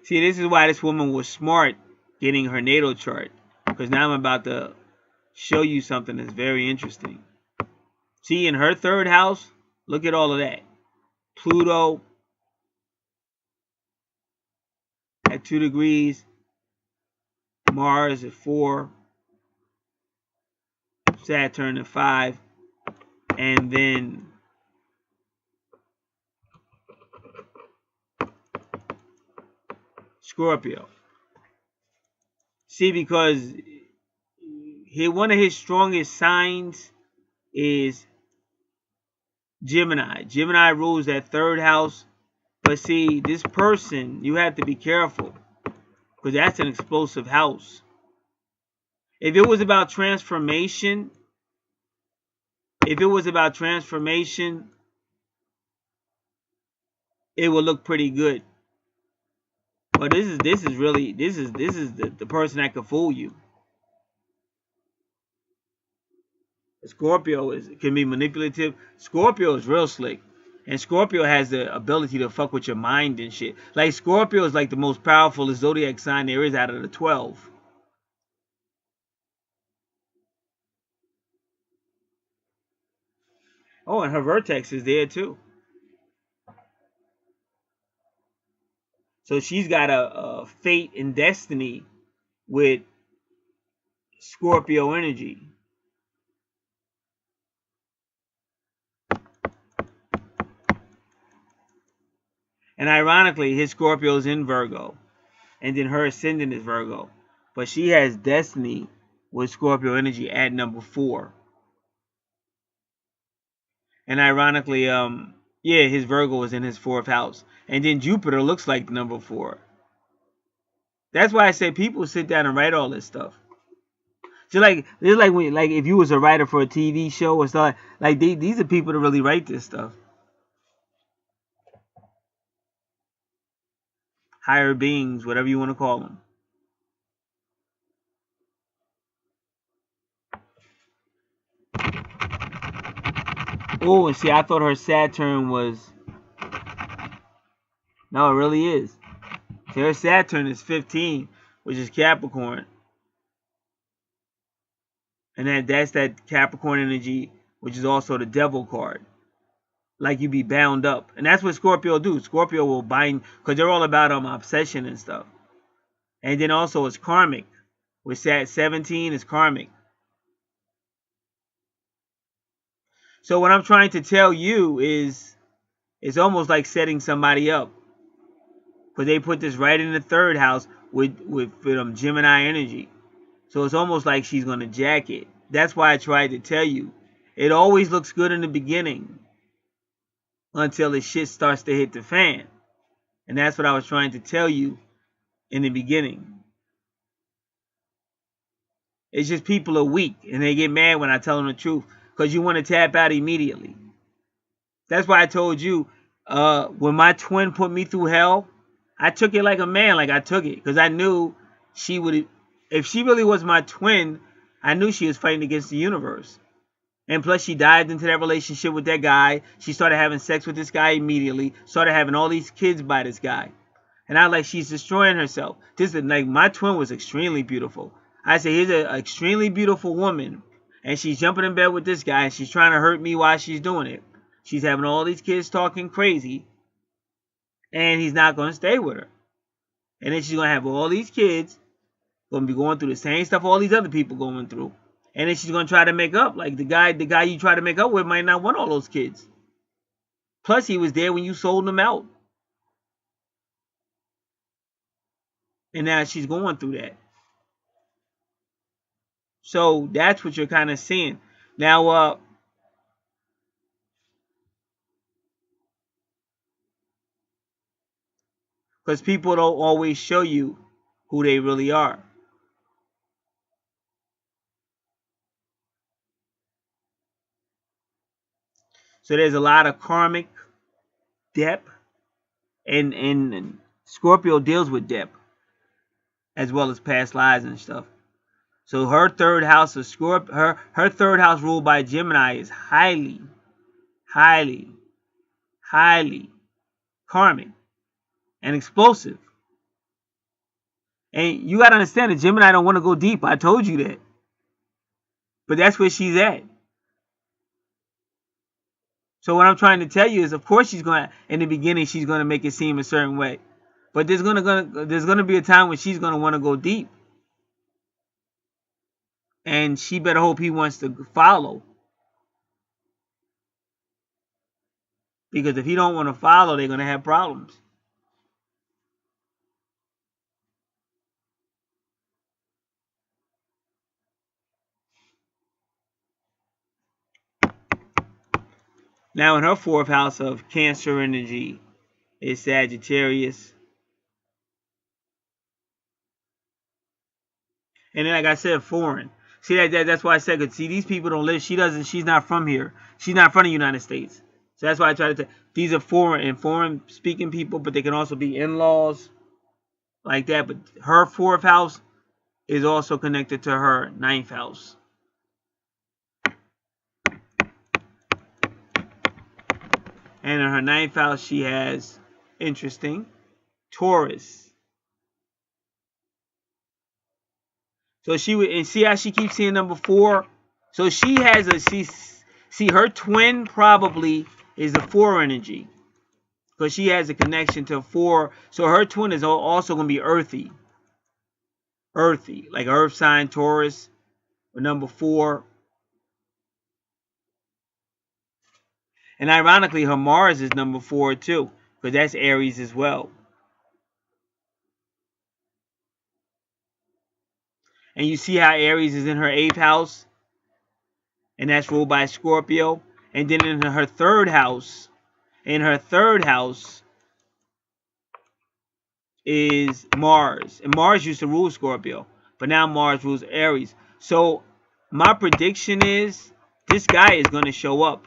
See, this is why this woman was smart getting her natal chart. Because now I'm about to show you something that's very interesting. See, in her 3rd house, look at all of that. Pluto at 2 degrees. Mars at 4. Saturn at 5. And then Scorpio. See, because one of his strongest signs is Gemini. Gemini rules that 3rd house. But see, this person, you have to be careful. Because that's an explosive house. If it was about transformation, it would look pretty good. But this is the person that could fool you. Scorpio can be manipulative. Scorpio is real slick. And Scorpio has the ability to fuck with your mind and shit. Like Scorpio is like the most powerful zodiac sign there is out of the 12. Oh, and her vertex is there too. So she's got a fate and destiny with Scorpio energy. And ironically, his Scorpio is in Virgo. And then her ascendant is Virgo. But she has destiny with Scorpio energy at number 4. And ironically, yeah, his Virgo is in his 4th house. And then Jupiter looks like number 4. That's why I say people sit down and write all this stuff. So like, it's like when, like if you was a writer for a TV show or stuff, like these are people that really write this stuff. Higher beings, whatever you want to call them. Oh, and see, I thought her Saturn was. No, it really is. So her Saturn is 15, which is Capricorn. And that's that Capricorn energy, which is also the devil card. Like you be bound up. And that's what Scorpio do. Scorpio will bind, because they're all about obsession and stuff. And then also it's karmic. With Sat 17 is karmic. So what I'm trying to tell you is, it's almost like setting somebody up. Because they put this right in the 3rd house with Gemini energy. So it's almost like she's going to jack it. That's why I tried to tell you. It always looks good in the beginning. Until the shit starts to hit the fan. And that's what I was trying to tell you in the beginning. It's just people are weak. And they get mad when I tell them the truth. Because you want to tap out immediately. That's why I told you, when my twin put me through hell, I took it like a man, like I took it. Because I knew she would, if she really was my twin, I knew she was fighting against the universe. And plus she dived into that relationship with that guy. She started having sex with this guy immediately. Started having all these kids by this guy. And I like, she's destroying herself. This is like, my twin was extremely beautiful. I say, here's an extremely beautiful woman. And she's jumping in bed with this guy. And she's trying to hurt me while she's doing it. She's having all these kids talking crazy. And he's not going to stay with her. And then she's going to have all these kids. Going to be going through the same stuff all these other people going through. And then she's going to try to make up. Like the guy you try to make up with might not want all those kids. Plus he was there when you sold them out. And now she's going through that. So that's what you're kind of seeing. Now, because people don't always show you who they really are. So there's a lot of karmic depth. And Scorpio deals with depth. As well as past lives and stuff. So her 3rd house of Scorpio, her 3rd house ruled by Gemini is highly karmic and explosive. And you got to understand that Gemini don't want to go deep. I told you that. But that's where she's at. So what I'm trying to tell you is, of course she's going to, in the beginning, she's going to make it seem a certain way. But there's going to be a time when she's going to want to go deep. And she better hope he wants to follow. Because if he don't want to follow, they're going to have problems. Now in her 4th house of Cancer energy is Sagittarius. And then like I said, foreign. See, that's why I said, cause see, these people don't live. She's not from here. She's not from the United States. So that's why I try to tell. These are foreign speaking people, but they can also be in-laws like that. But her 4th house is also connected to her 9th house. And in her 9th house, she has, interesting, Taurus. So she would, and see how she keeps seeing number 4? So she has see her twin probably is a 4 energy. because she has a connection to 4. So her twin is also going to be earthy. Earthy, like earth sign, Taurus, or number 4. And ironically, her Mars is number 4 too, because that's Aries as well. And you see how Aries is in her 8th house, and that's ruled by Scorpio. And then in her 3rd house, is Mars. And Mars used to rule Scorpio, but now Mars rules Aries. So my prediction is this guy is going to show up.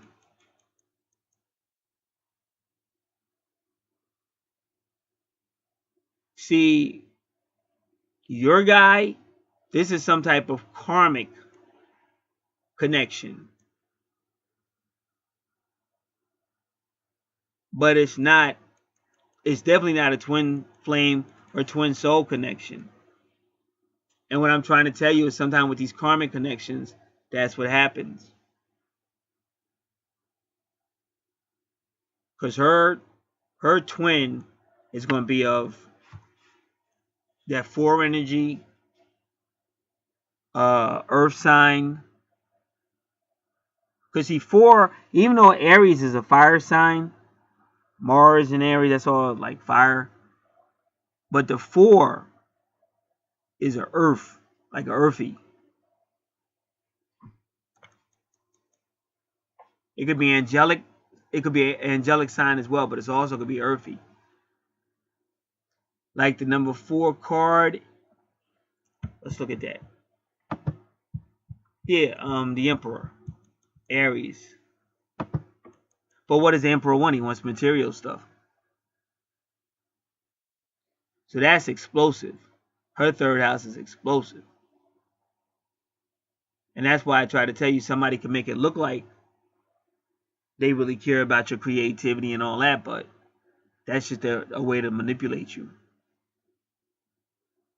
See, your guy, this is some type of karmic connection. But it's definitely not a twin flame or twin soul connection. And what I'm trying to tell you is sometimes with these karmic connections, that's what happens. Because her twin is going to be of that 4 energy, earth sign. Because see, 4, even though Aries is a fire sign, Mars and Aries, that's all like fire. But the 4 is a earth, like a earthy. It could be angelic. It could be an angelic sign as well, but it's also could be earthy. Like the number 4 card. Let's look at that. Yeah, the Emperor, Aries. But what does the Emperor want? He wants material stuff. So that's explosive. Her 3rd house is explosive. And that's why I try to tell you somebody can make it look like they really care about your creativity and all that, but that's just a way to manipulate you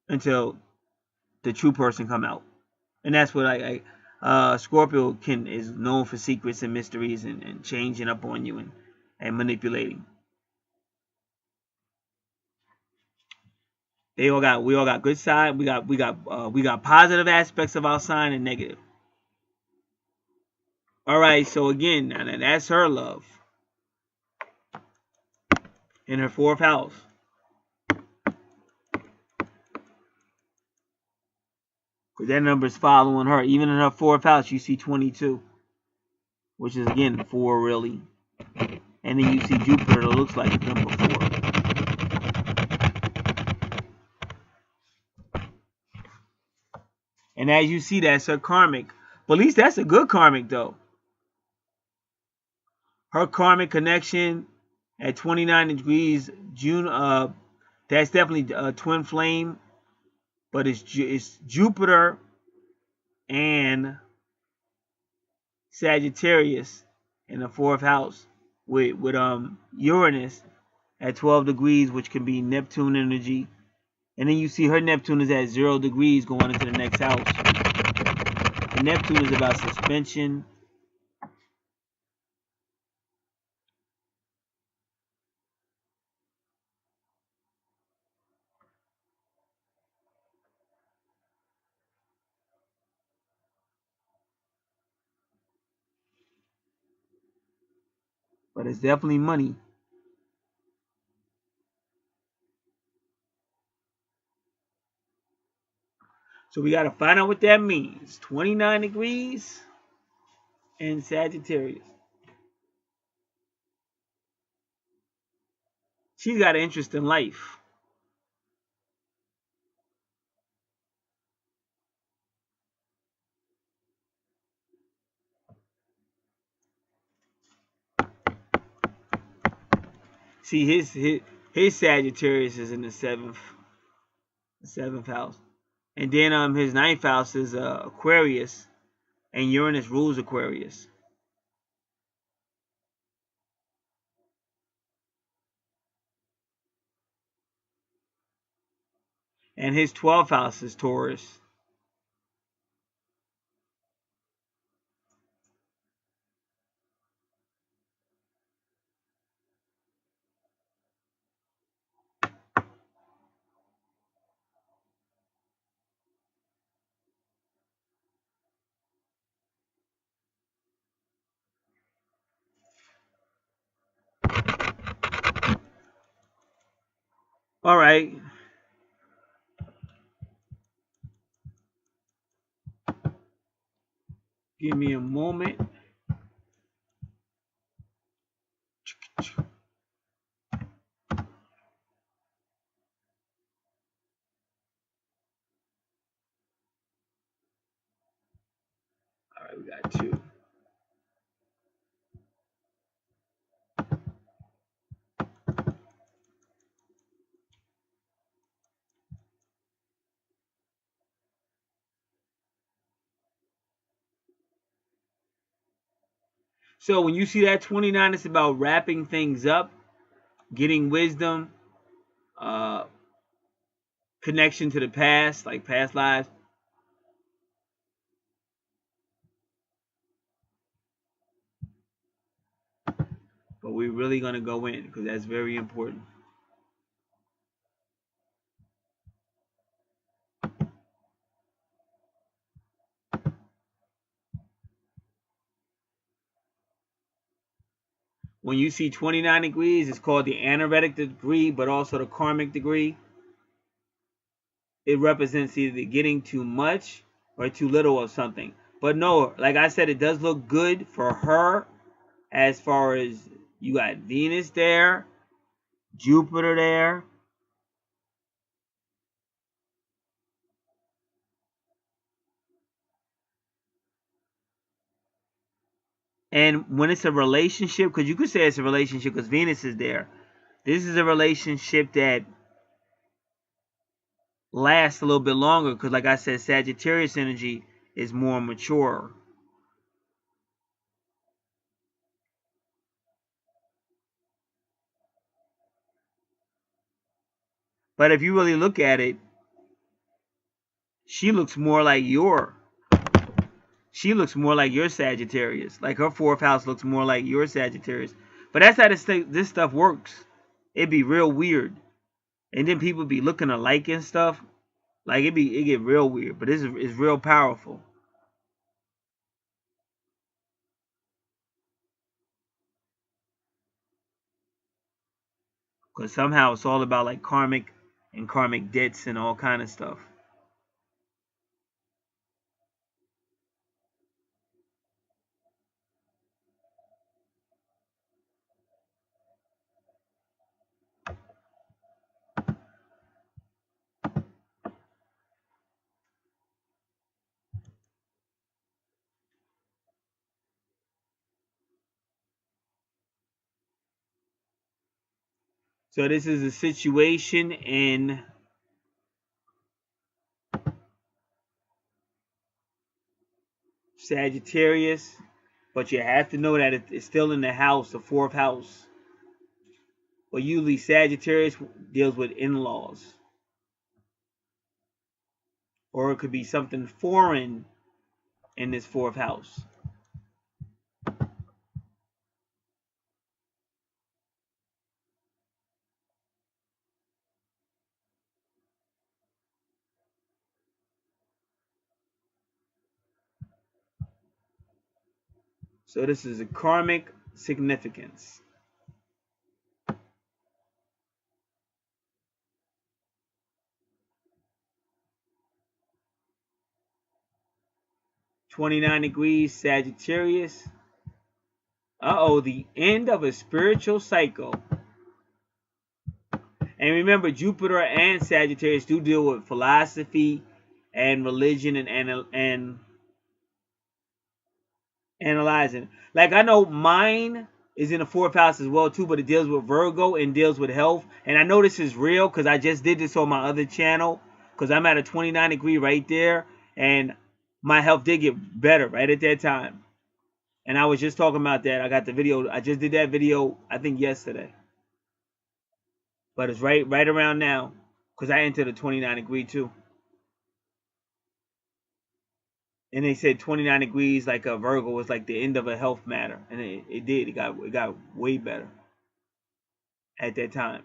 until the true person come out. And that's what Scorpio is known for secrets and mysteries and changing up on you and manipulating. We all got good side. We got positive aspects of our sign and negative. All right, so again, now that's her love in her 4th house. Because that number is following her. Even in her 4th house, you see 22, which is again 4 really. And then you see Jupiter that looks like number 4. And as you see, that's her karmic. But at least that's a good karmic though. Her karmic connection at 29 degrees June. That's definitely a twin flame. But it's Jupiter and Sagittarius in the 4th house with Uranus at 12 degrees, which can be Neptune energy. And then you see her Neptune is at 0 degrees going into the next house. And Neptune is about suspension. But it's definitely money. So we got to find out what that means. 29 degrees and Sagittarius. She's got an interest in life. See, his Sagittarius is in the 7th house. And then his 9th house is Aquarius, and Uranus rules Aquarius. And his 12th house is Taurus. All right. Give me a moment. All right, we got two. So when you see that 29, it's about wrapping things up, getting wisdom, uh, connection to the past, like past lives. But we're really going to go in because that's very important. When you see 29 degrees, it's called the anaretic degree, but also the karmic degree. It represents either getting too much or too little of something. But no, like I said, it does look good for her as far as you got Venus there, Jupiter there. And when it's a relationship, because you could say it's a relationship because Venus is there. This is a relationship that lasts a little bit longer because, like I said, Sagittarius energy is more mature. But if you really look at it, she looks more like your Sagittarius. Like her fourth house looks more like your Sagittarius. But that's how this stuff works. It'd be real weird. And then people be looking alike and stuff. Like it get real weird. But it's real powerful. Because somehow it's all about like karmic and karmic debts and all kind of stuff. So this is a situation in Sagittarius, but you have to know that it's still in the house, the fourth house. But usually Sagittarius deals with in-laws. Or it could be something foreign in this fourth house. So this is a karmic significance. 29 degrees Sagittarius. Uh-oh, the end of a spiritual cycle. And remember, Jupiter and Sagittarius do deal with philosophy and religion and analyzing. Like I know mine is in the fourth house as well too, but it deals with Virgo and deals with health. And I know this is real because I just did this on my other channel because I'm at a 29 degree right there, and my health did get better right at that time. And I was just talking about that. I got the video. I just did that video I think yesterday, but it's right around now because I entered a 29 degree too. And they said 29 degrees like a Virgo was like the end of a health matter, and it did. It got way better at that time.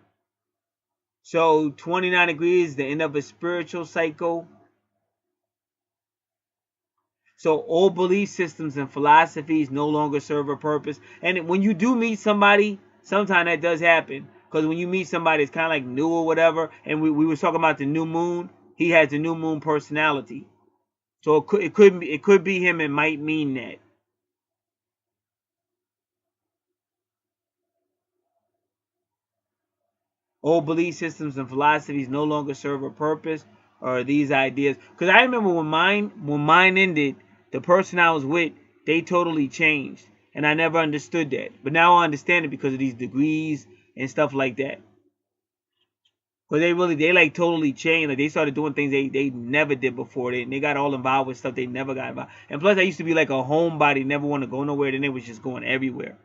So 29 degrees, the end of a spiritual cycle. So old belief systems and philosophies no longer serve a purpose. And when you do meet somebody, sometimes that does happen. Because when you meet somebody that's kind of like new or whatever, and we were talking about the new moon, he has the new moon personality. So it could be him. It might mean that. Old belief systems and philosophies no longer serve a purpose, or these ideas. Because I remember when mine ended, the person I was with, they totally changed, and I never understood that. But now I understand it because of these degrees and stuff like that. Because they like totally changed. Like they started doing things they never did before. They got all involved with stuff they never got involved. And plus, I used to be like a homebody, never want to go nowhere. Then they was just going everywhere.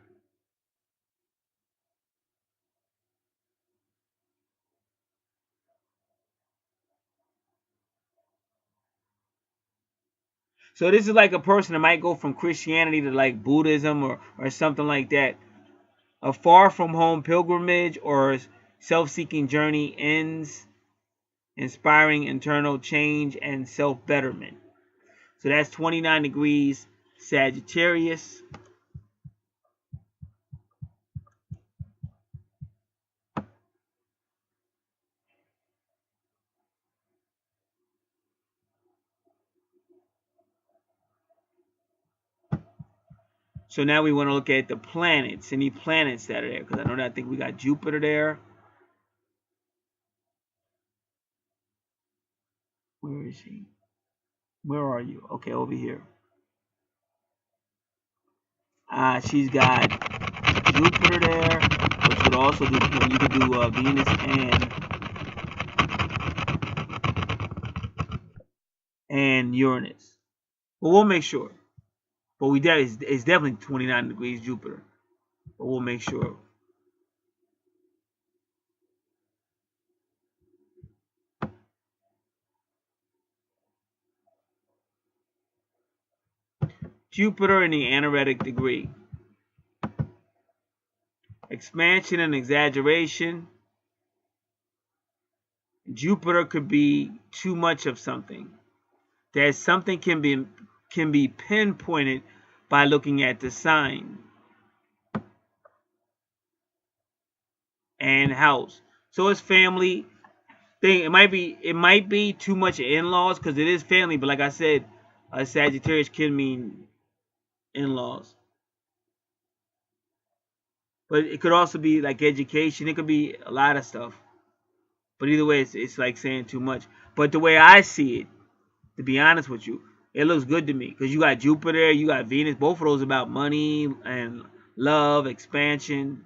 So this is like a person that might go from Christianity to like Buddhism or something like that. A far from home pilgrimage or self-seeking journey ends, inspiring internal change and self-betterment. So that's 29 degrees Sagittarius. So now we want to look at the planets. Any planets that are there? Because I think we got Jupiter there. Where is he? Where are you? Okay, over here. She's got Jupiter there, which would also do, you could do Venus and Uranus. But we'll make sure. But it's definitely 29 degrees Jupiter. But we'll make sure. Jupiter in the anaretic degree. Expansion and exaggeration. Jupiter could be too much of something. That something can be pinpointed by looking at the sign and house. So it's family thing. It might be too much in-laws because it is family. But like I said, a Sagittarius can mean in-laws. But it could also be like education. It could be a lot of stuff. But either way, it's like saying too much. But the way I see it, to be honest with you, it looks good to me. Because you got Jupiter, you got Venus. Both of those about money and love, expansion.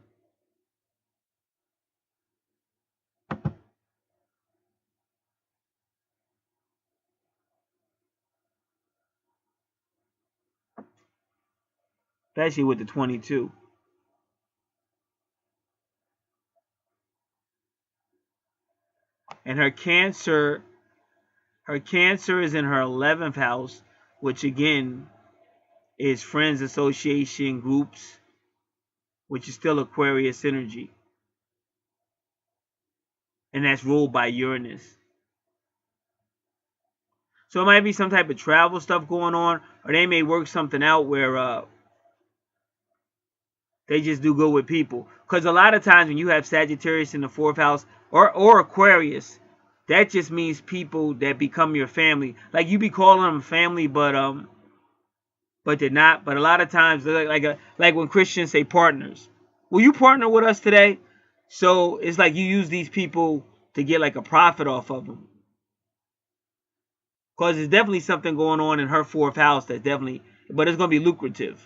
Especially with the 22. And her Cancer is in her 11th house, which again is friends, association, groups, which is still Aquarius energy. And that's ruled by Uranus. So it might be some type of travel stuff going on, or they may work something out where they just do good with people. Because a lot of times when you have Sagittarius in the 4th house or Aquarius, that just means people that become your family. Like you be calling them family, but they're not. But a lot of times, like when Christians say partners. Will you partner with us today? So it's like you use these people to get like a profit off of them. Because there's definitely something going on in her 4th house that's definitely, but it's going to be lucrative.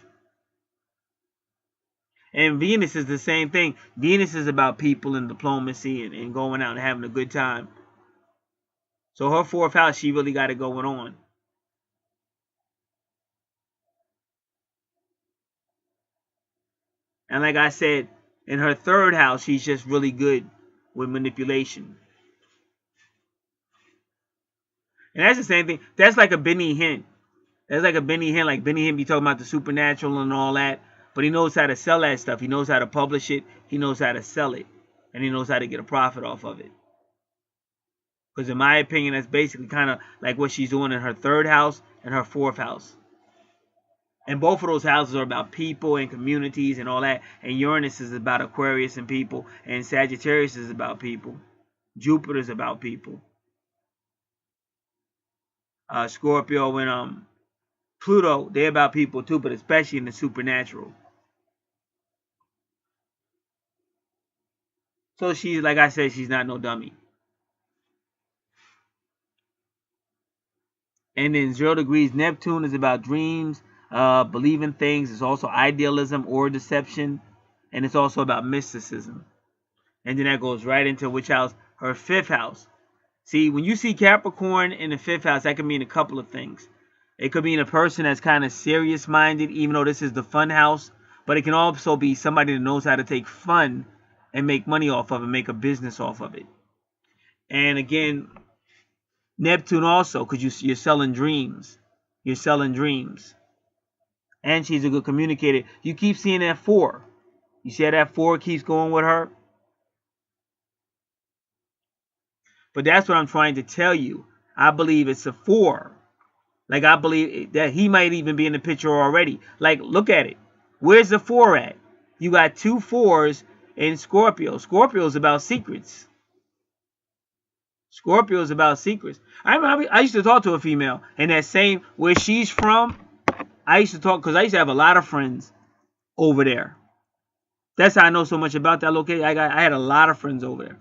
And Venus is the same thing. Venus is about people and diplomacy and going out and having a good time. So her 4th house, she really got it going on. And like I said, in her 3rd house, she's just really good with manipulation. And that's the same thing. That's like a Benny Hinn. That's like a Benny Hinn. Like Benny Hinn be talking about the supernatural and all that. But he knows how to sell that stuff. He knows how to publish it. He knows how to sell it. And he knows how to get a profit off of it. Because in my opinion, that's basically kind of like what she's doing in her 3rd house and her 4th house. And both of those houses are about people and communities and all that. And Uranus is about Aquarius and people. And Sagittarius is about people. Jupiter is about people. Scorpio and Pluto, they're about people too, but especially in the supernatural. So she's, like I said, she's not no dummy. And then 0 degrees Neptune is about dreams, believing things. It's also idealism or deception. And it's also about mysticism. And then that goes right into which house? Her 5th house. See, when you see Capricorn in the 5th house, that can mean a couple of things. It could mean a person that's kind of serious-minded, even though this is the fun house. But it can also be somebody that knows how to take fun and make money off of it, make a business off of it. And again, Neptune also, because you're selling dreams. You're selling dreams. And she's a good communicator. You keep seeing that 4. You see how that 4 keeps going with her? But that's what I'm trying to tell you. I believe it's a 4. Like, I believe that he might even be in the picture already. Like, look at it. Where's the 4 at? You got 2 4s in Scorpio. Scorpio is about secrets. Scorpio is about secrets. I used to talk to a female, and that same, where she's from, I used to talk, because I used to have a lot of friends over there. That's how I know so much about that location. I had a lot of friends over there.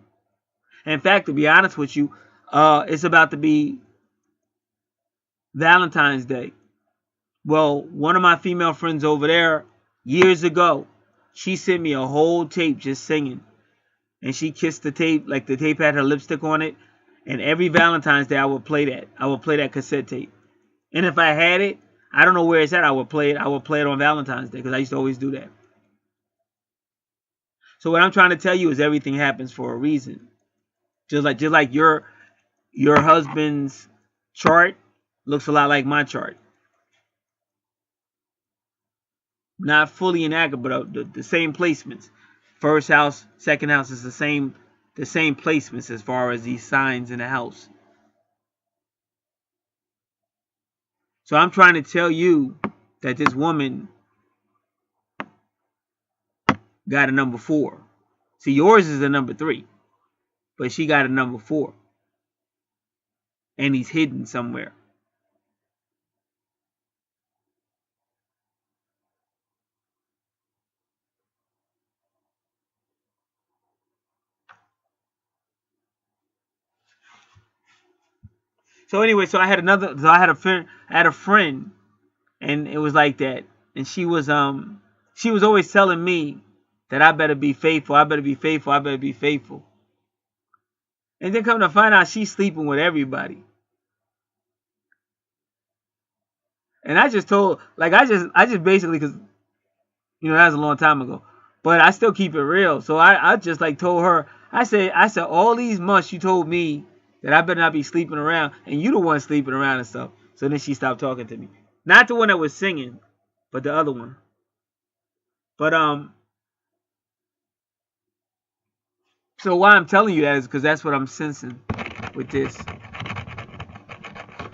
In fact, to be honest with you, it's about to be Valentine's Day. Well, one of my female friends over there, years ago, she sent me a whole tape just singing. And she kissed the tape, like the tape had her lipstick on it. And every Valentine's Day, I would play that. I would play that cassette tape. And if I had it, I don't know where it's at, I would play it. I would play it on Valentine's Day, because I used to always do that. So what I'm trying to tell you is everything happens for a reason. Just like your husband's chart looks a lot like my chart. Not fully inaccurate, but the same placements. First house, second house is the same placements as far as these signs in the house. So I'm trying to tell you that this woman got a number 4. See, yours is a number 3, but she got a number 4. And he's hidden somewhere. So anyway, I had a friend, and it was like that. And she was always telling me that I better be faithful, I better be faithful, I better be faithful. And then come to find out she's sleeping with everybody. And I just told, like, I just basically, because, that was a long time ago, but I still keep it real. So I just like told her, I said, all these months you told me that I better not be sleeping around, and you the one sleeping around and stuff. So then she stopped talking to me. Not the one that was singing, but the other one. But so why I'm telling you that is because that's what I'm sensing with this.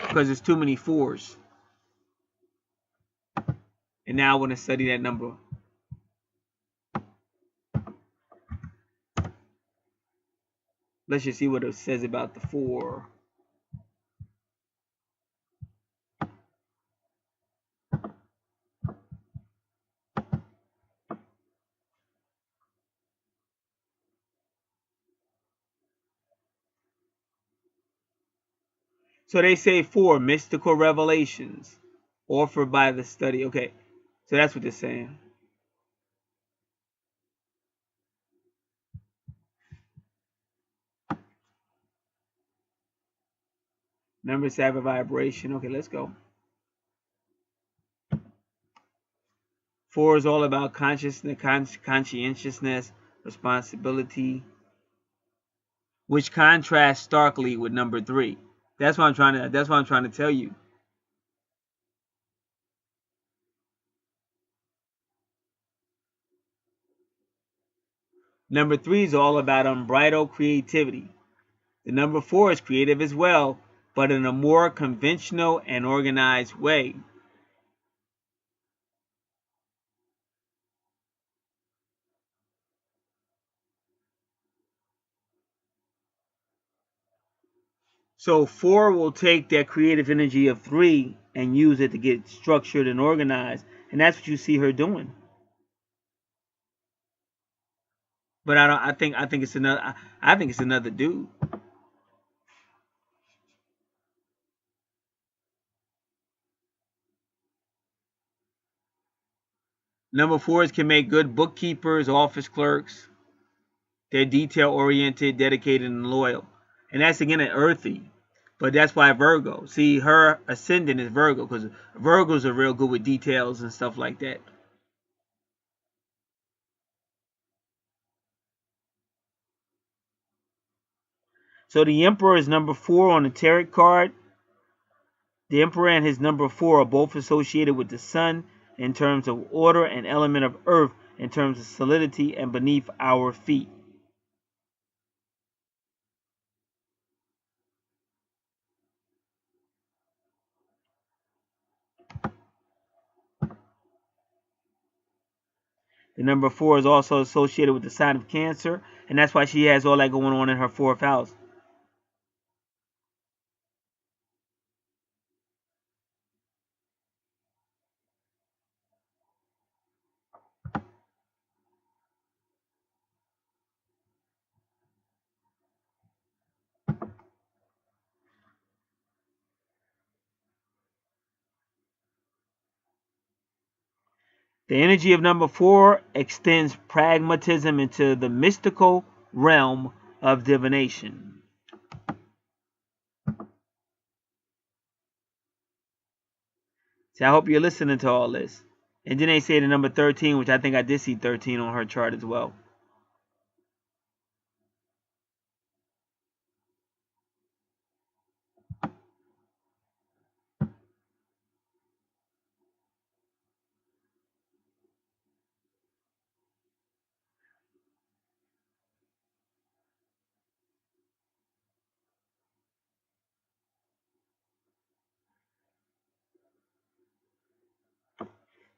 Because there's too many 4s. And now I want to study that number. Let's just see what it says about the 4. So they say 4 mystical revelations offered by the study. Okay, so that's what they're saying. Numbers have a vibration. Okay, let's go. 4 is all about consciousness, conscientiousness, responsibility, which contrasts starkly with number 3. That's what I'm trying to tell you. Number 3 is all about unbridled creativity. The number 4 is creative as well, but in a more conventional and organized way. So 4 will take that creative energy of 3 and use it to get structured and organized, and that's what you see her doing. But I don't. I think it's another. I think it's another dude. Number 4s can make good bookkeepers, office clerks. They're detail oriented, dedicated, and loyal. And that's again an earthy. But that's why Virgo. See, her ascendant is Virgo because Virgos are real good with details and stuff like that. So the Emperor is number 4 on the tarot card. The Emperor and his number 4 are both associated with the Sun in terms of order and element of Earth in terms of solidity and beneath our feet. The number 4 is also associated with the sign of Cancer, and that's why she has all that going on in her 4th house. The energy of number 4 extends pragmatism into the mystical realm of divination. So I hope you're listening to all this. And then they say the number 13, which I think I did see 13 on her chart as well.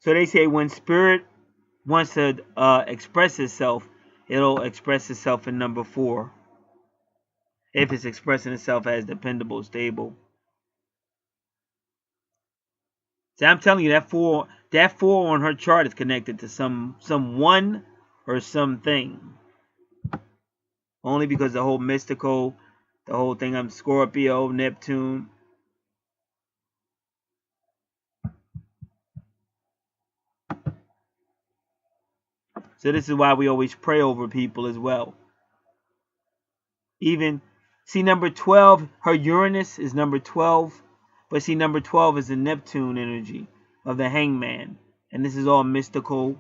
So they say when spirit wants to express itself, it'll express itself in number 4. If it's expressing itself as dependable, stable. See, I'm telling you that 4 on her chart is connected to someone or something. Only because the whole mystical, the whole thing I'm Scorpio, Neptune. So this is why we always pray over people as well. Even, see number 12, her Uranus is number 12. But see number 12 is the Neptune energy of the hangman. And this is all mystical.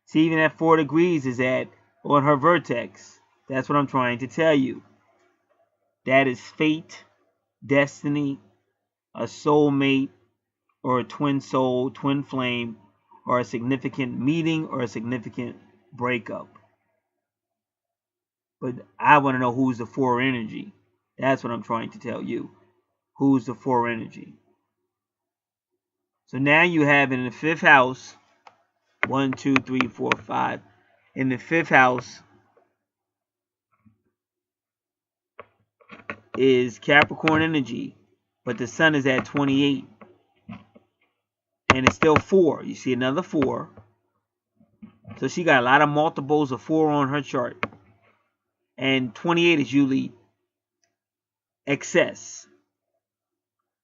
See, even at 4 degrees is on her vertex. That's what I'm trying to tell you. That is fate, destiny, a soulmate, or a twin soul, twin flame, or a significant meeting or a significant breakup. But I want to know who's the 4 energy. That's what I'm trying to tell you. Who's the 4 energy? So now you have in the 5th house, 1, 2, 3, 4, 5. In the 5th house is Capricorn energy, but the sun is at 28. And it's still 4. You see another 4. So she got a lot of multiples of 4 on her chart. And 28 is usually excess.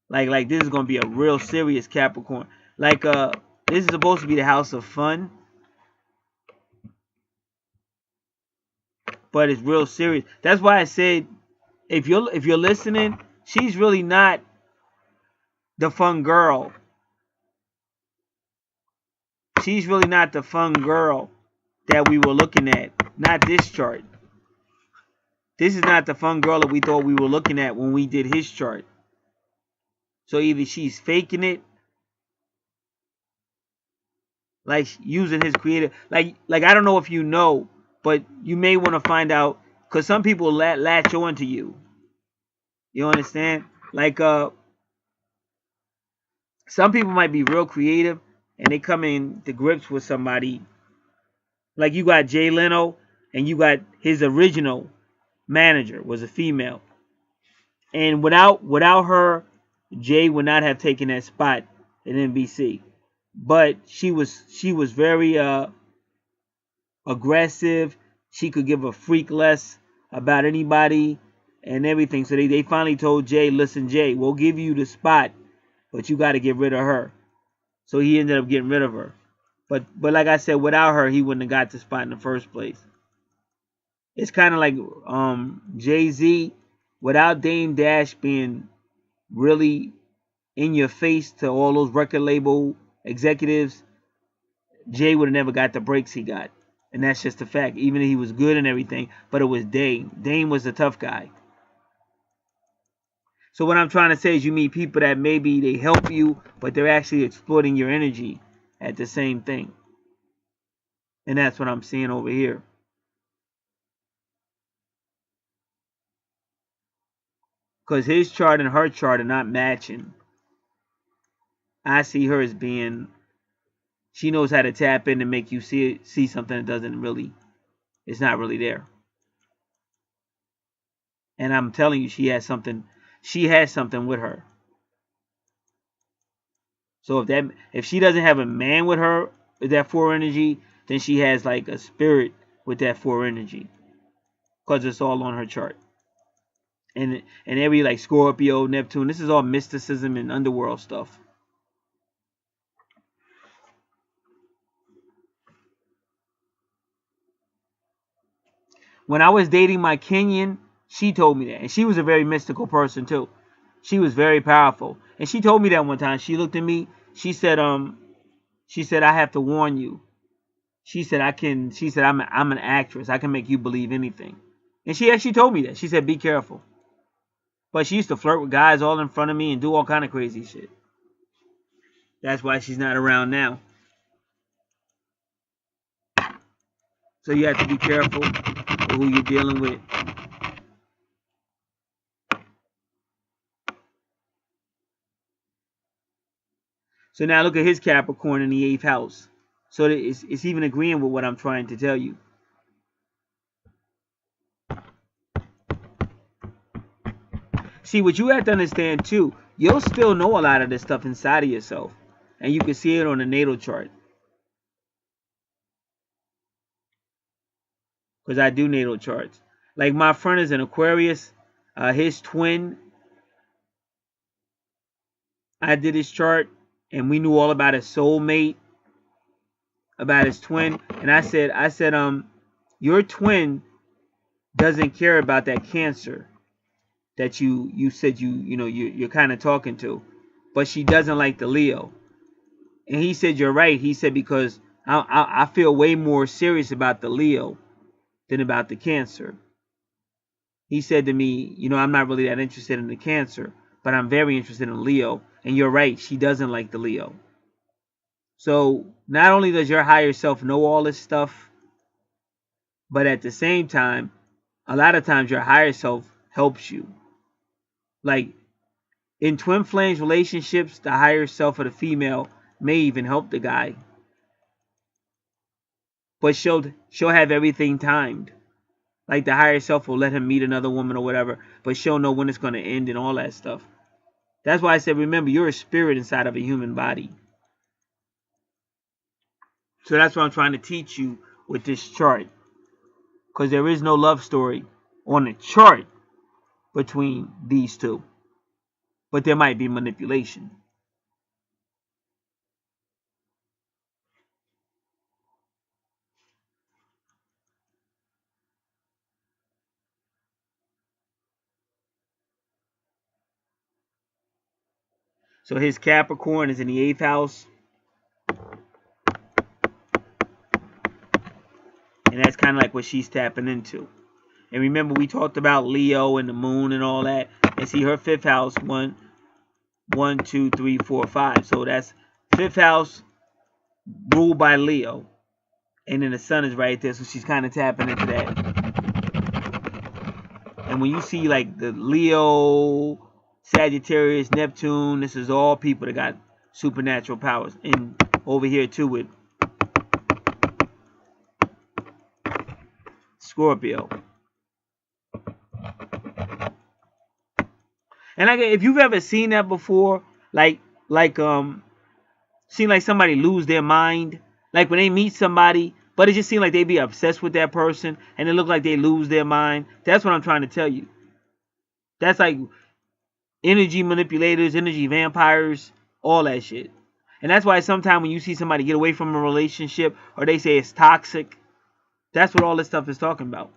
Like this is gonna be a real serious Capricorn. Like this is supposed to be the house of fun, but it's real serious. That's why I said if you're listening, she's really not the fun girl. She's really not the fun girl that we were looking at. Not this chart. This is not the fun girl that we thought we were looking at when we did his chart. So either she's faking it, like using his creative, like I don't know if you know, but you may want to find out because some people latch on to you. You understand? Like Some people might be real creative and they come in to grips with somebody. Like you got Jay Leno and you got his original manager was a female. And without her, Jay would not have taken that spot at NBC. But she was very aggressive. She could give a freak less about anybody and everything. So they finally told Jay, listen, Jay, we'll give you the spot, but you got to get rid of her. So he ended up getting rid of her. But like I said, without her, he wouldn't have got the spot in the first place. It's kind of like Jay-Z, without Dame Dash being really in your face to all those record label executives, Jay would have never got the breaks he got. And that's just a fact. Even if he was good and everything, but it was Dame. Dame was the tough guy. So what I'm trying to say is you meet people that maybe they help you, but they're actually exploiting your energy at the same thing. And that's what I'm seeing over here. Because his chart and her chart are not matching. I see her as being, she knows how to tap in and make you see something that doesn't really, it's not really there. And I'm telling you, she has something with her. So if she doesn't have a man with her with that 4 energy, then she has like a spirit with that 4 energy. Because it's all on her chart. And every like Scorpio, Neptune, this is all mysticism and underworld stuff. When I was dating my Kenyan, she told me that. And she was a very mystical person too. She was very powerful. And she told me that one time. She looked at me. She said, I have to warn you. She said, I'm an actress. I can make you believe anything. And she actually told me that. She said, be careful. But she used to flirt with guys all in front of me and do all kind of crazy shit. That's why she's not around now. So you have to be careful with who you're dealing with. So now look at his Capricorn in the 8th house. So it's even agreeing with what I'm trying to tell you. See, what you have to understand too, you'll still know a lot of this stuff inside of yourself. And you can see it on the natal chart. Because I do natal charts. Like my friend is an Aquarius. His twin, I did his chart. And we knew all about his soulmate. About his twin. And I said, your twin doesn't care about that Cancer that you said you're kind of talking to, but she doesn't like the Leo. And he said, you're right. He said, because I feel way more serious about the Leo than about the Cancer. He said to me, I'm not really that interested in the Cancer, but I'm very interested in Leo. And you're right, she doesn't like the Leo. So not only does your higher self know all this stuff, but at the same time, a lot of times your higher self helps you. Like in twin flames relationships, the higher self of the female may even help the guy. But she'll have everything timed. Like the higher self will let him meet another woman or whatever, but she'll know when it's going to end and all that stuff. That's why I said, remember, you're a spirit inside of a human body. So that's what I'm trying to teach you with this chart. Because there is no love story on the chart between these two. But there might be manipulation. So his Capricorn is in the 8th house. And that's kind of like what she's tapping into. And remember, we talked about Leo and the moon and all that. And see, her 5th house, 1, 2, 3, 4, 5. So that's 5th house ruled by Leo. And then the sun is right there. So she's kind of tapping into that. And when you see like the Leo, Sagittarius, Neptune, this is all people that got supernatural powers. And over here too with Scorpio. And like, if you've ever seen that before, like seen like somebody lose their mind, like when they meet somebody, but it just seems like they be obsessed with that person, and it look like they lose their mind. That's what I'm trying to tell you. That's like energy manipulators, energy vampires, all that shit. And that's why sometimes when you see somebody get away from a relationship, or they say it's toxic, that's what all this stuff is talking about.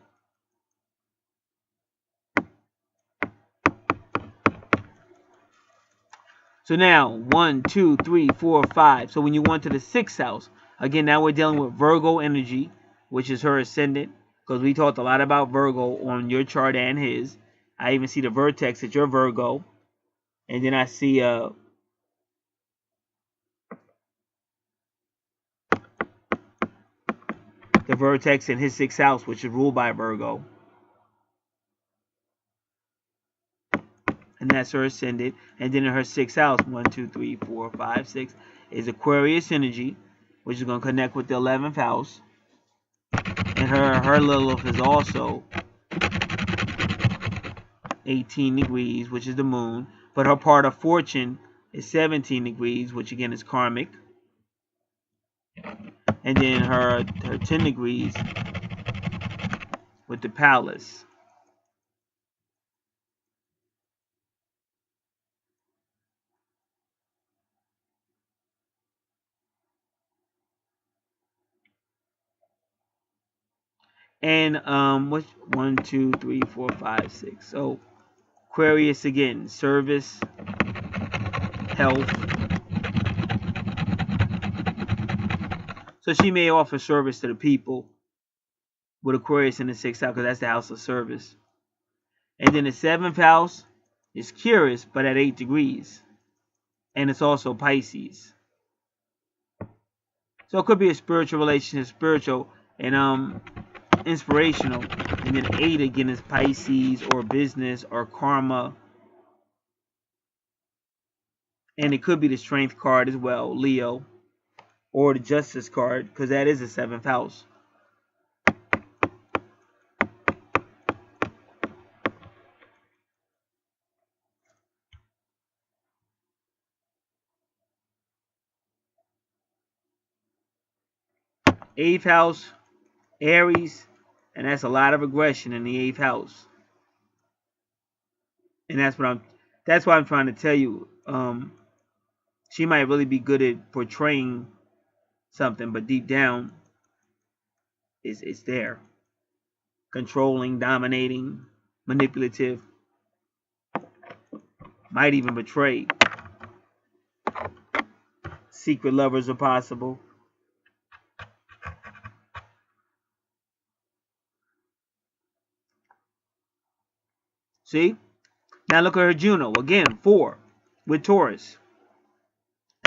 So now, 1, 2, 3, 4, 5. So when you go into the 6th house, again, now we're dealing with Virgo energy, which is her ascendant, because we talked a lot about Virgo on your chart and his. I even see the vertex that you're Virgo. And then I see the vertex in his 6th house, which is ruled by Virgo. And that's her ascendant. And then in her 6th house, 1, 2, 3, 4, 5, 6, is Aquarius energy, which is going to connect with the 11th house. And her Lilith is also 18 degrees, which is the moon. But her part of fortune is 17 degrees, which again is karmic. And then her 10 degrees with the palace. And what's 1, 2, 3, 4, 5, 6. So Aquarius again, service, health. So she may offer service to the people with Aquarius in the 6th house, because that's the house of service. And then the 7th house is curious, but at 8 degrees. And it's also Pisces. So it could be a spiritual relationship, spiritual and inspirational. And then 8 again is Pisces or business or karma. And it could be the strength card as well, Leo. Or the justice card, because that is the 7th house. Eighth house, Aries, and that's a lot of aggression in the 8th house. And that's why I'm trying to tell you. She might really be good at portraying something, but deep down, it's there. Controlling, dominating, manipulative, might even betray. Secret lovers are possible. See? Now look at her Juno. Again, 4 with Taurus.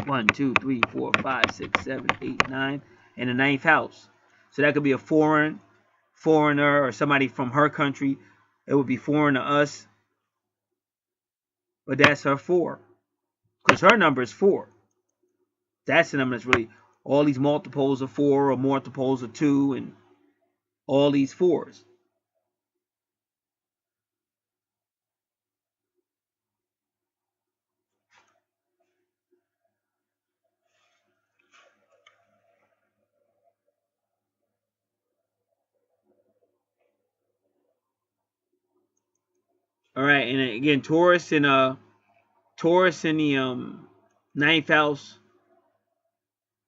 1, 2, 3, 4, 5, 6, 7, 8, 9. In the 9th house. So that could be a foreigner or somebody from her country. It would be foreign to us. But that's her 4. Because her number is 4. That's the number that's really all these multiples of 4 or multiples of 2 and all these 4s. All right, and again, Taurus in the 9th house.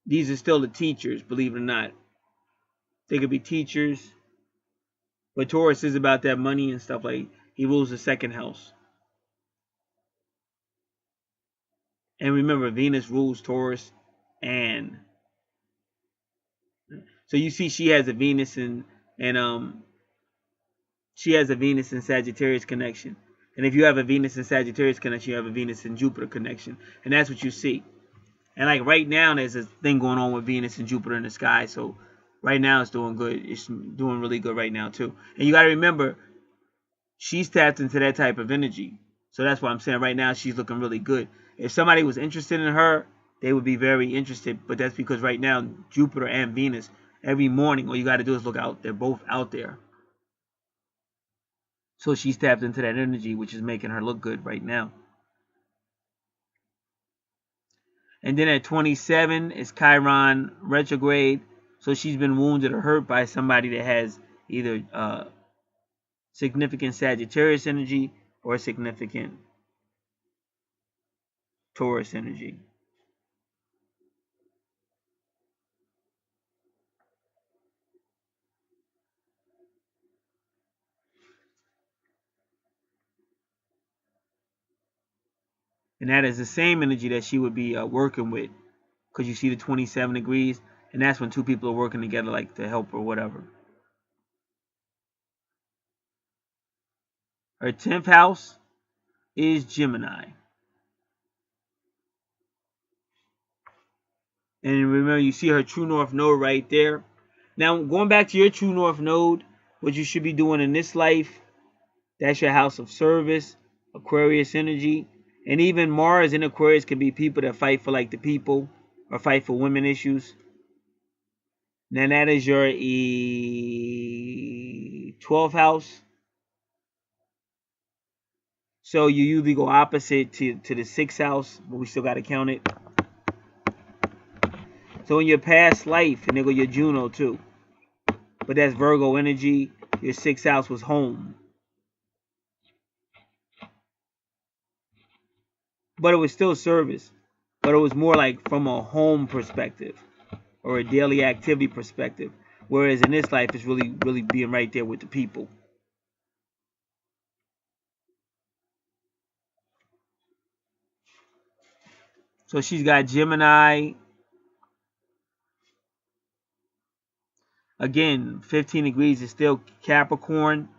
These are still the teachers, believe it or not. They could be teachers, but Taurus is about that money and stuff. Like he rules the 2nd house. And remember, Venus rules Taurus, and so you see she has a Venus and she has a Venus and Sagittarius connection. And if you have a Venus and Sagittarius connection, you have a Venus and Jupiter connection. And that's what you see. And like right now, there's a thing going on with Venus and Jupiter in the sky. So right now it's doing good. It's doing really good right now too. And you got to remember, she's tapped into that type of energy. So that's why I'm saying right now she's looking really good. If somebody was interested in her, they would be very interested. But that's because right now, Jupiter and Venus, every morning, all you got to do is look out. They're both out there. So she's tapped into that energy, which is making her look good right now. And then at 27, it's Chiron retrograde. So she's been wounded or hurt by somebody that has either significant Sagittarius energy or significant Taurus energy. And that is the same energy that she would be working with, because you see the 27 degrees, and that's when two people are working together, like to help or whatever. Her 10th house is Gemini. And remember, you see her true north node right there. Now, going back to your true north node, what you should be doing in this life, that's your house of service, Aquarius energy. And even Mars in Aquarius can be people that fight for like the people or fight for women issues. Now that is your 12th house. So you usually go opposite to the 6th house, but we still got to count it. So in your past life, and there go your Juno too. But that's Virgo energy. Your 6th house was home. But it was still service. But it was more like from a home perspective or a daily activity perspective. Whereas in this life, it's really being right there with the people. So she's got Gemini. Again, 15 degrees is still Capricorn.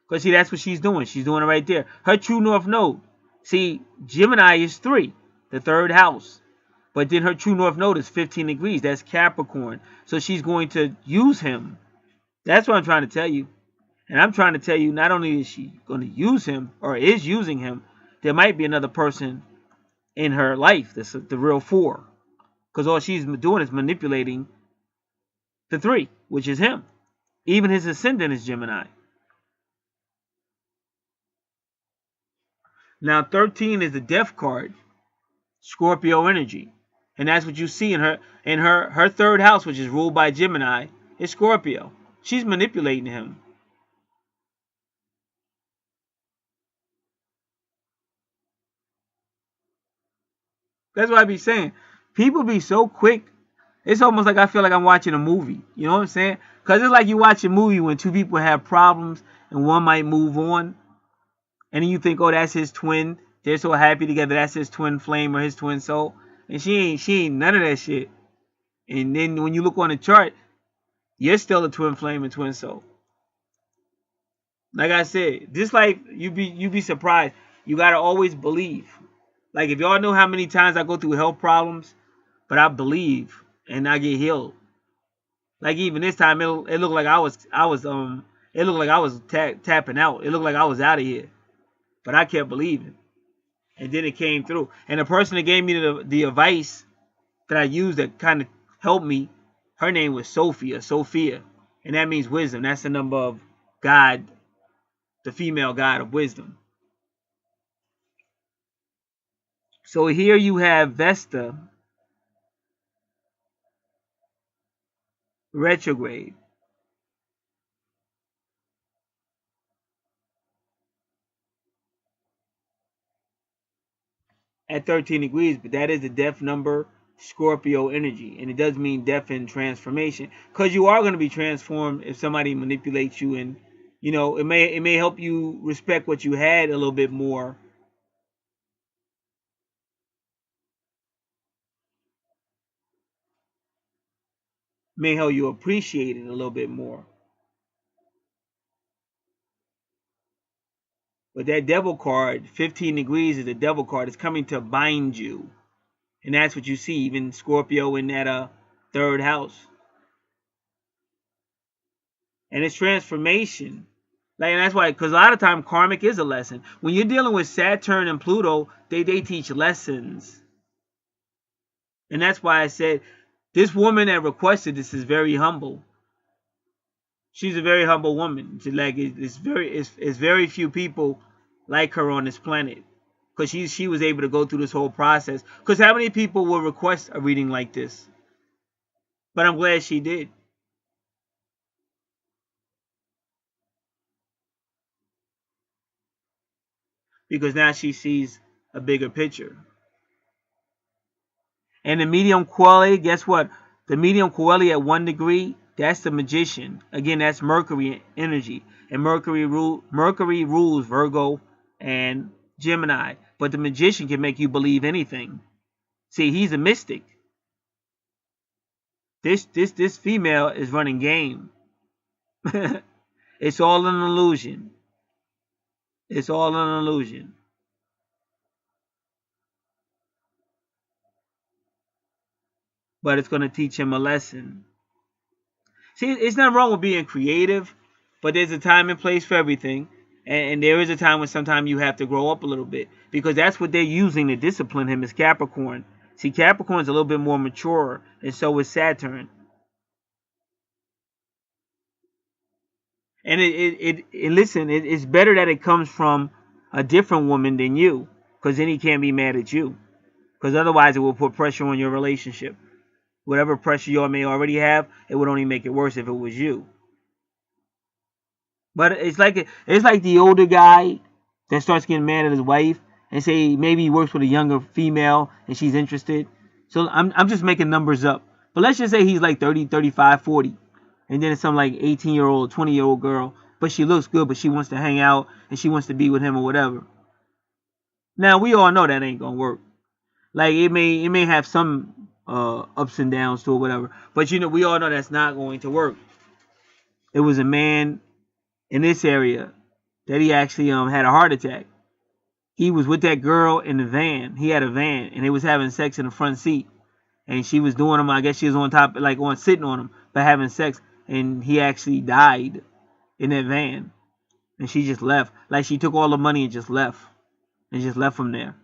Because see, that's what she's doing. She's doing it right there. Her true north node. See, Gemini is 3, the 3rd house. But then her true north node is 15 degrees. That's Capricorn. So she's going to use him. That's what I'm trying to tell you. And I'm trying to tell you, not only is she going to use him, or is using him, there might be another person in her life that's the real 4. Because all she's doing is manipulating the 3, which is him. Even his ascendant is Gemini. Now 13 is the death card, Scorpio energy. And that's what you see in her 3rd house, which is ruled by Gemini, is Scorpio. She's manipulating him. That's what I be saying. People be so quick. It's almost like I feel like I'm watching a movie. You know what I'm saying? Because it's like you watch a movie when two people have problems and one might move on. And then you think, oh, that's his twin. They're so happy together. That's his twin flame or his twin soul. And she ain't none of that shit. And then when you look on the chart, you're still a twin flame and twin soul. Like I said, this life, you be surprised. You gotta always believe. Like if y'all know how many times I go through health problems, but I believe and I get healed. Like even this time, it looked like I was tapping out. It looked like I was out of here, but I kept believing, and then it came through. And the person that gave me the advice that I used that kind of helped me, her name was Sophia, and that means wisdom. That's the number of God, the female god of wisdom. So here you have Vesta retrograde. At 13 degrees, but that is the death number, Scorpio energy. And it does mean death and transformation. Because you are going to be transformed if somebody manipulates you, and you know, it may help you respect what you had a little bit more. May help you appreciate it a little bit more. But that devil card, 15 degrees is the devil card. It's coming to bind you. And that's what you see, even Scorpio in that 3rd house. And it's transformation. Like, and that's why, because a lot of time karmic is a lesson. When you're dealing with Saturn and Pluto, they teach lessons. And that's why I said this woman that requested this is very humble. She's a very humble woman. It's very few people like her on this planet, because she was able to go through this whole process. Because how many people will request a reading like this? But I'm glad she did, because now she sees a bigger picture. And the medium quality, guess what? The medium quality at 1 degree, that's the magician. Again, that's Mercury energy. And Mercury rules Virgo and Gemini. But the magician can make you believe anything. See, he's a mystic. This female is running game. It's all an illusion. It's all an illusion. But it's going to teach him a lesson. See, it's not wrong with being creative, but there's a time and place for everything. And there is a time when sometimes you have to grow up a little bit, because that's what they're using to discipline him is Capricorn. See, Capricorn's a little bit more mature, and so is Saturn. And it's better that it comes from a different woman than you, because then he can't be mad at you. Because otherwise it will put pressure on your relationship. Whatever pressure you all may already have, it would only make it worse if it was you. But it's like the older guy that starts getting mad at his wife and say maybe he works with a younger female and she's interested. So I'm just making numbers up. But let's just say he's like 30, 35, 40. And then it's some like 18-year-old, 20-year-old girl. But she looks good, but she wants to hang out and she wants to be with him or whatever. Now, we all know that ain't going to work. Like, it may have some ups and downs to it, whatever. But, we all know that's not going to work. It was a man in this area that he actually had a heart attack. He was with that girl in the van. He had a van, and they was having sex in the front seat. And she was doing him, I guess she was on top, like sitting on him, but having sex. And he actually died in that van. And she just left. Like, she took all the money and just left. And just left him there.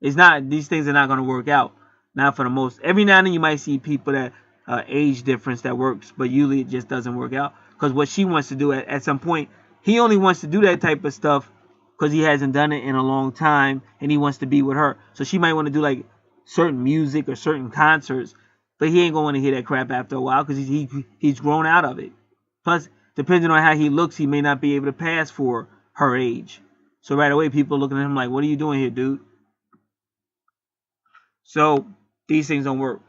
These things are not going to work out. Not for the most. Every now and then you might see people that age difference that works, but usually it just doesn't work out. Because what she wants to do at some point, he only wants to do that type of stuff because he hasn't done it in a long time, and he wants to be with her. So she might want to do like certain music or certain concerts, but he ain't going to want to hear that crap after a while because he's grown out of it. Plus, depending on how he looks, he may not be able to pass for her age. So right away, people are looking at him like, what are you doing here, dude? So these things don't work.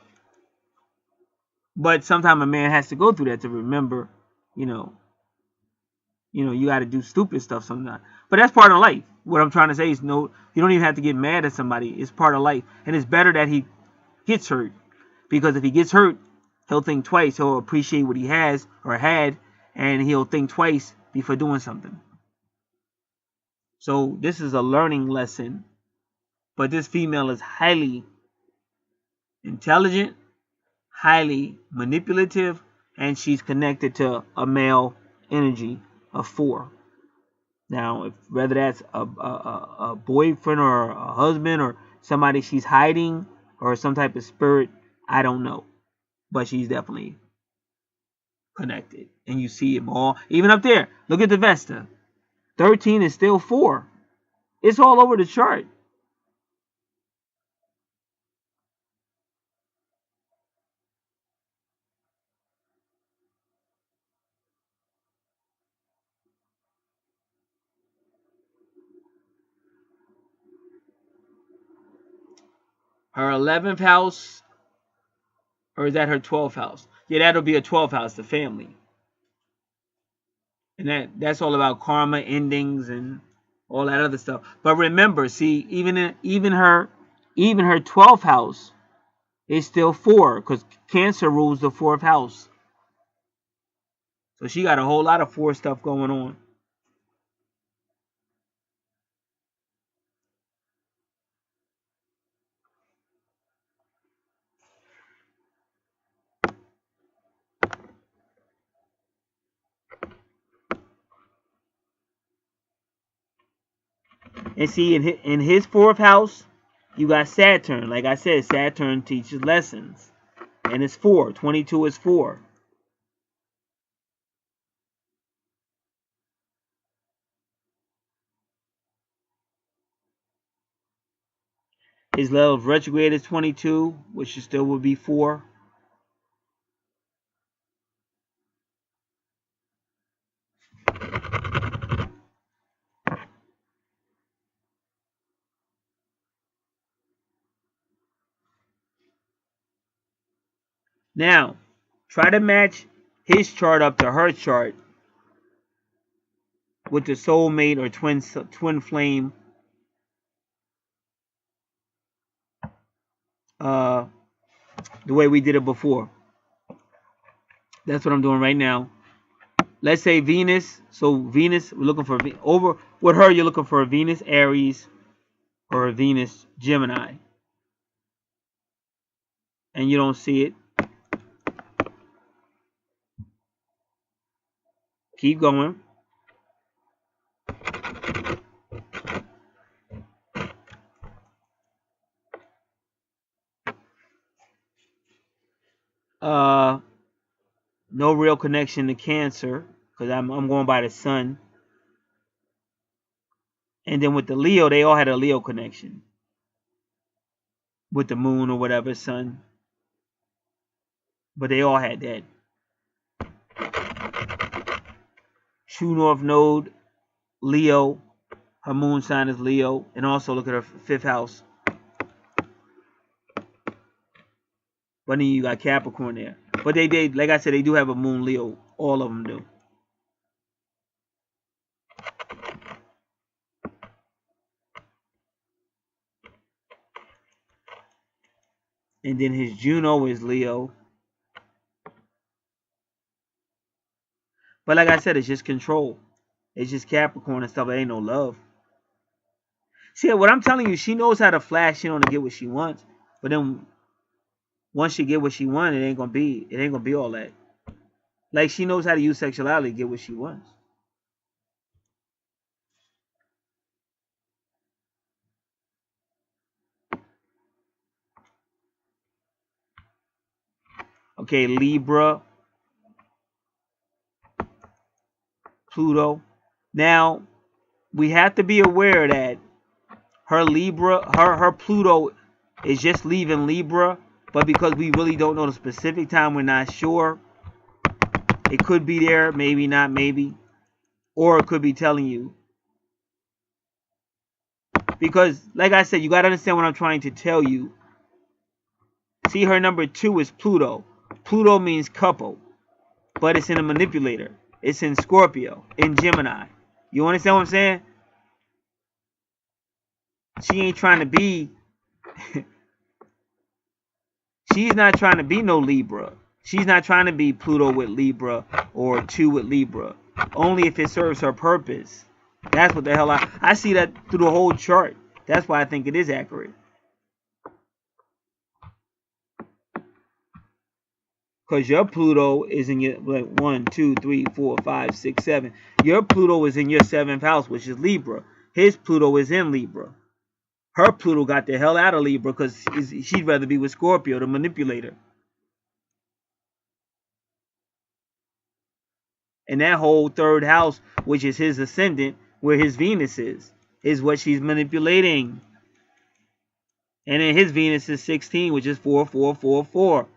But sometimes a man has to go through that to remember, you got to do stupid stuff sometimes. But that's part of life. What I'm trying to say is, no, you don't even have to get mad at somebody. It's part of life. And it's better that he gets hurt. Because if he gets hurt, he'll think twice. He'll appreciate what he has or had, and he'll think twice before doing something. So this is a learning lesson. But this female is highly intelligent, highly manipulative, and she's connected to a male energy of 4. Now, whether that's a boyfriend or a husband or somebody she's hiding or some type of spirit, I don't know. But she's definitely connected. And you see them all. Even up there, look at the Vesta. 13 is still 4. It's all over the chart. Her 11th house, or is that her 12th house? Yeah, that'll be a 12th house, the family. And that's all about karma, endings, and all that other stuff. But remember, see, even her 12th house is still 4, because Cancer rules the 4th house. So she got a whole lot of 4 stuff going on. And see, in his fourth house, you got Saturn. Like I said, Saturn teaches lessons. And it's 4. 22 is 4. His level of retrograde is 22, which still would be 4. Now, try to match his chart up to her chart with the soulmate or twin flame the way we did it before. That's what I'm doing right now. Let's say Venus. So Venus, we're looking for over with her. You're looking for a Venus Aries or a Venus Gemini, and you don't see it. Keep going. No real connection to Cancer because I'm going by the Sun. And then with the Leo, they all had a Leo connection with the Moon or whatever, Sun. But they all had that. True North Node, Leo. Her Moon sign is Leo. And also look at her 5th house. But then you got Capricorn there. But they like I said, they do have a Moon Leo. All of them do. And then his Juno is Leo. But like I said, it's just control. It's just Capricorn and stuff. It ain't no love. See, what I'm telling you, she knows how to flash in on to get what she wants. But then once she get what she wants, it ain't gonna be all that. Like she knows how to use sexuality to get what she wants. Okay, Libra, Pluto. Now, we have to be aware that her Pluto is just leaving Libra, but because we really don't know the specific time, we're not sure. It could be there, maybe not, maybe. Or it could be telling you. Because, like I said, you got to understand what I'm trying to tell you. See, her number 2 is Pluto. Pluto means couple, but it's in a manipulator. It's in Scorpio, in Gemini. You understand what I'm saying? She ain't trying to be... She's not trying to be no Libra. She's not trying to be Pluto with Libra or 2 with Libra. Only if it serves her purpose. That's what the hell I see that through the whole chart. That's why I think it is accurate. Because your Pluto is in your, like, 1, 2, 3, 4, 5, 6, 7. Your Pluto is in your 7th house, which is Libra. His Pluto is in Libra. Her Pluto got the hell out of Libra because she'd rather be with Scorpio, the manipulator. And that whole 3rd house, which is his ascendant, where his Venus is what she's manipulating. And then his Venus is 16, which is 4, 4, 4, 4.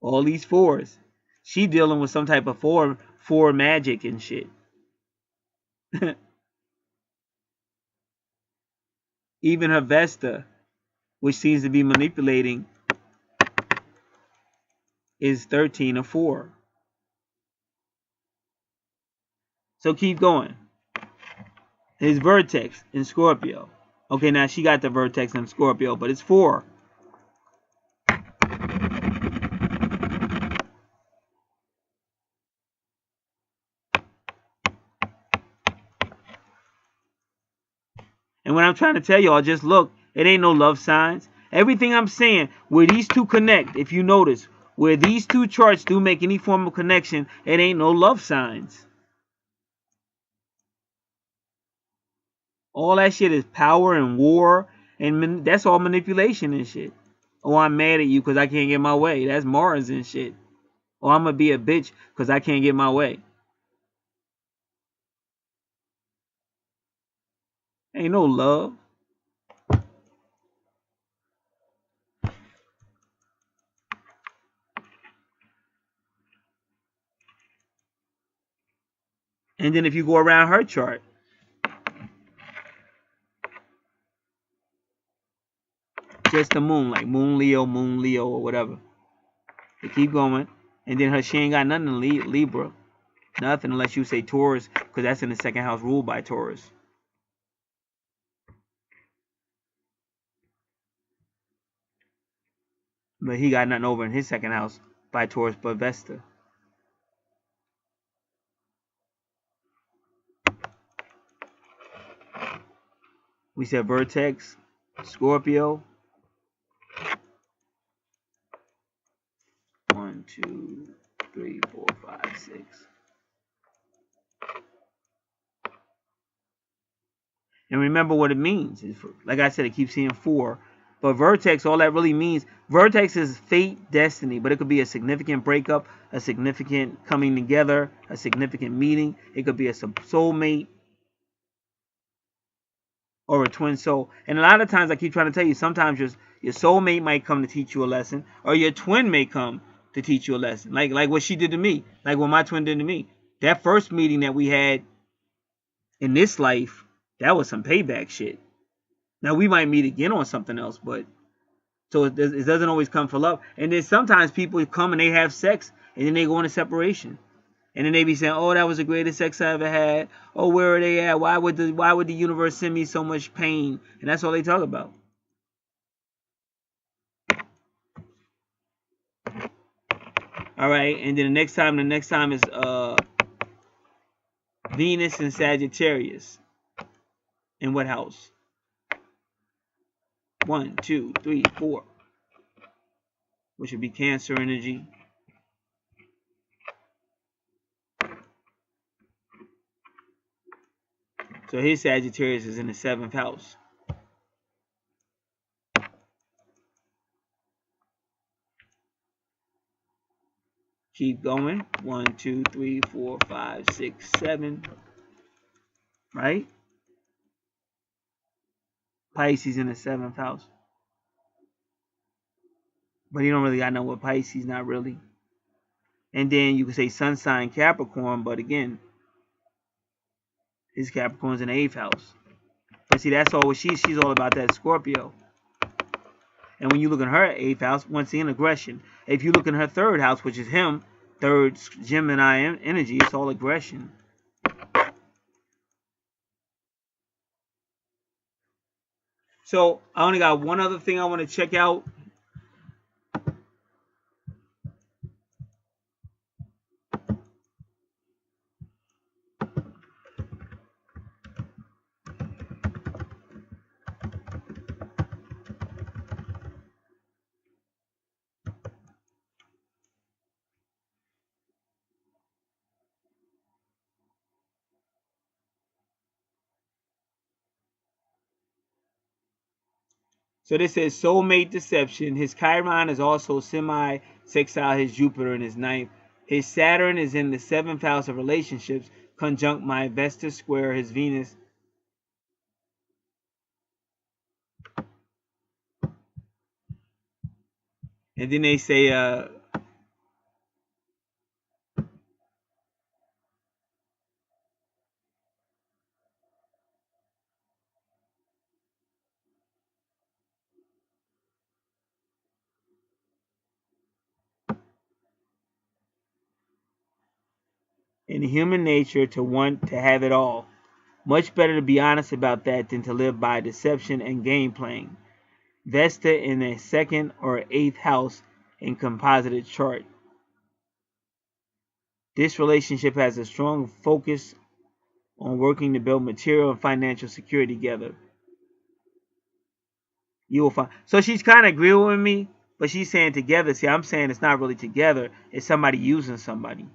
All these 4s. She dealing with some type of 4 magic and shit. Even her Vesta, which seems to be manipulating, is 13 or 4. So keep going. His vertex in Scorpio. Okay, now she got the vertex in Scorpio, but it's 4. And what I'm trying to tell y'all, just look, it ain't no love signs. Everything I'm saying, where these two connect, if you notice, where these two charts do make any form of connection, it ain't no love signs. All that shit is power and war, and that's all manipulation and shit. Oh, I'm mad at you because I can't get my way. That's Mars and shit. Or I'm gonna be a bitch because I can't get my way. Ain't no love. And then if you go around her chart, just the moon, like moon Leo, or whatever. They keep going. And then she ain't got nothing in Libra. Nothing unless you say Taurus, because that's in the second house ruled by Taurus. But he got nothing over in his second house by Taurus but Vesta. We said Vertex, Scorpio. 1, 2, 3, 4, 5, 6. And remember what it means. Like I said, it keeps seeing 4. But Vertex, all that really means, Vertex is fate, destiny. But it could be a significant breakup, a significant coming together, a significant meeting. It could be a soulmate or a twin soul. And a lot of times, I keep trying to tell you, sometimes your soulmate might come to teach you a lesson, or your twin may come to teach you a lesson. Like what she did to me, like what my twin did to me. That first meeting that we had in this life, that was some payback shit. Now we might meet again on something else, but so it doesn't always come for love. And then sometimes people come and they have sex, and then they go into separation, and then they be saying, "Oh, that was the greatest sex I ever had. Oh, where are they at? Why would the universe send me so much pain?" And that's all they talk about. All right, and then the next time is Venus and Sagittarius. In what house? 1, 2, 3, 4. Which would be Cancer energy. So his Sagittarius is in the 7th house. Keep going. 1, 2, 3, 4, 5, 6, 7. Right? Pisces in the 7th house. But he don't really got no with Pisces, not really. And then you could say Sun sign Capricorn, but again, his Capricorn's in the 8th house. But see, that's all what she's all about, that Scorpio. And when you look at her 8th house, once again, aggression. If you look in her 3rd house, which is him, 3rd Gemini energy, it's all aggression. So I only got one other thing I want to check out. So this says soulmate deception. His Chiron is also semi-sextile his Jupiter in his 9th. His Saturn is in the 7th house of relationships, conjunct my Vesta square his Venus. And then they say in human nature to want to have it all. Much better to be honest about that than to live by deception and game playing. Vesta in a 2nd or 8th house in composite chart. This relationship has a strong focus on working to build material and financial security together. You will find. So she's kind of agreeing with me, but she's saying together. See, I'm saying it's not really together. It's somebody using somebody.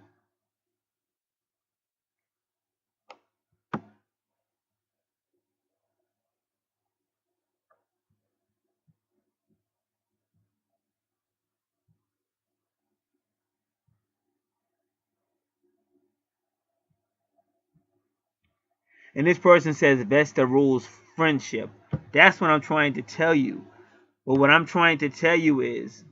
And this person says Vesta rules friendship. That's what I'm trying to tell you. But what I'm trying to tell you is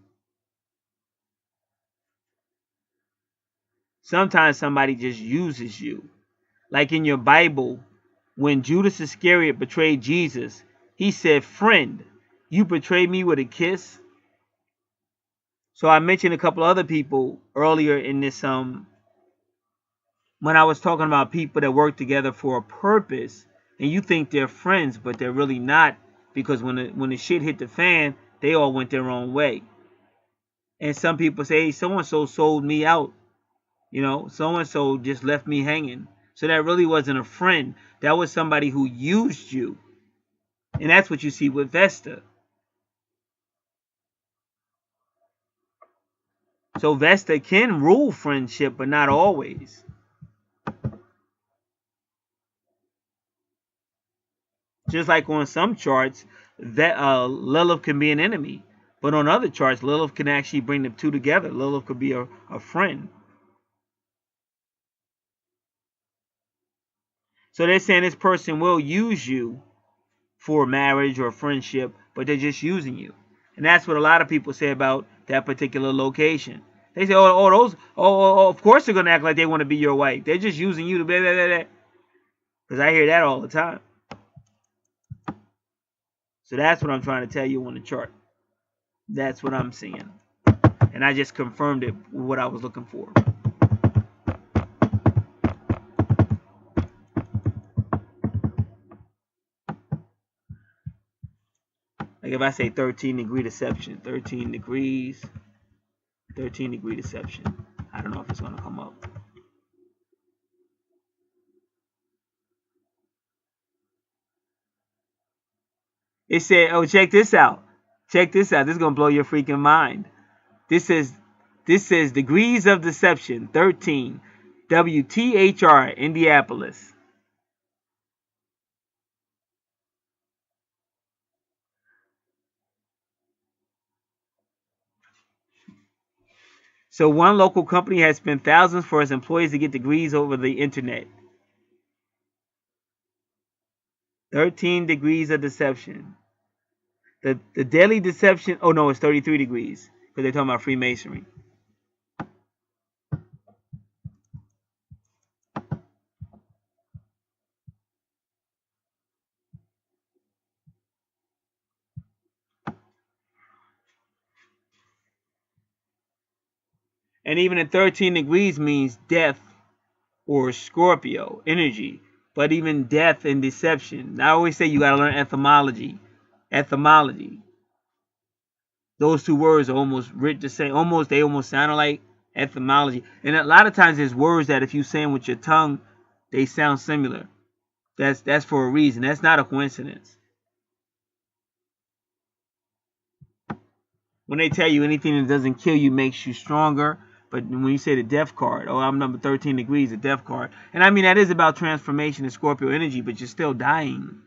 sometimes somebody just uses you. Like in your Bible, when Judas Iscariot betrayed Jesus, he said, "Friend, you betrayed me with a kiss." So I mentioned a couple other people earlier in this when I was talking about people that work together for a purpose, and you think they're friends, but they're really not, because when the shit hit the fan, they all went their own way. And some people say, "Hey, so and so sold me out. So and so just left me hanging." So that really wasn't a friend. That was somebody who used you. And that's what you see with Vesta. So Vesta can rule friendship, but not always. Just like on some charts, that Lilith can be an enemy. But on other charts, Lilith can actually bring the two together. Lilith could be a friend. So they're saying this person will use you for marriage or friendship, but they're just using you. And that's what a lot of people say about that particular location. They say, of course they're going to act like they want to be your wife. They're just using you to blah, blah, blah, blah. Because I hear that all the time. So that's what I'm trying to tell you on the chart. That's what I'm seeing. And I just confirmed it with what I was looking for. Like if I say 13-degree deception, 13 degree deception. I don't know if it's going to come up. It said, oh, check this out. Check this out. This is going to blow your freaking mind. This says degrees of deception, 13. WTHR, Indianapolis. So one local company has spent thousands for its employees to get degrees over the internet. 13 degrees of deception. The daily deception, oh no, it's 33 degrees. Because they're talking about Freemasonry. And even at 13 degrees means death or Scorpio energy. But even death and deception. I always say you got to learn etymology. Etymology. Those two words are almost written the same. They almost sound like etymology. And a lot of times there's words that if you say them with your tongue, they sound similar. That's for a reason. That's not a coincidence. When they tell you anything that doesn't kill you makes you stronger, but when you say the death card, oh, I'm number 13 degrees, the death card. And I mean, that is about transformation and Scorpio energy, but you're still dying.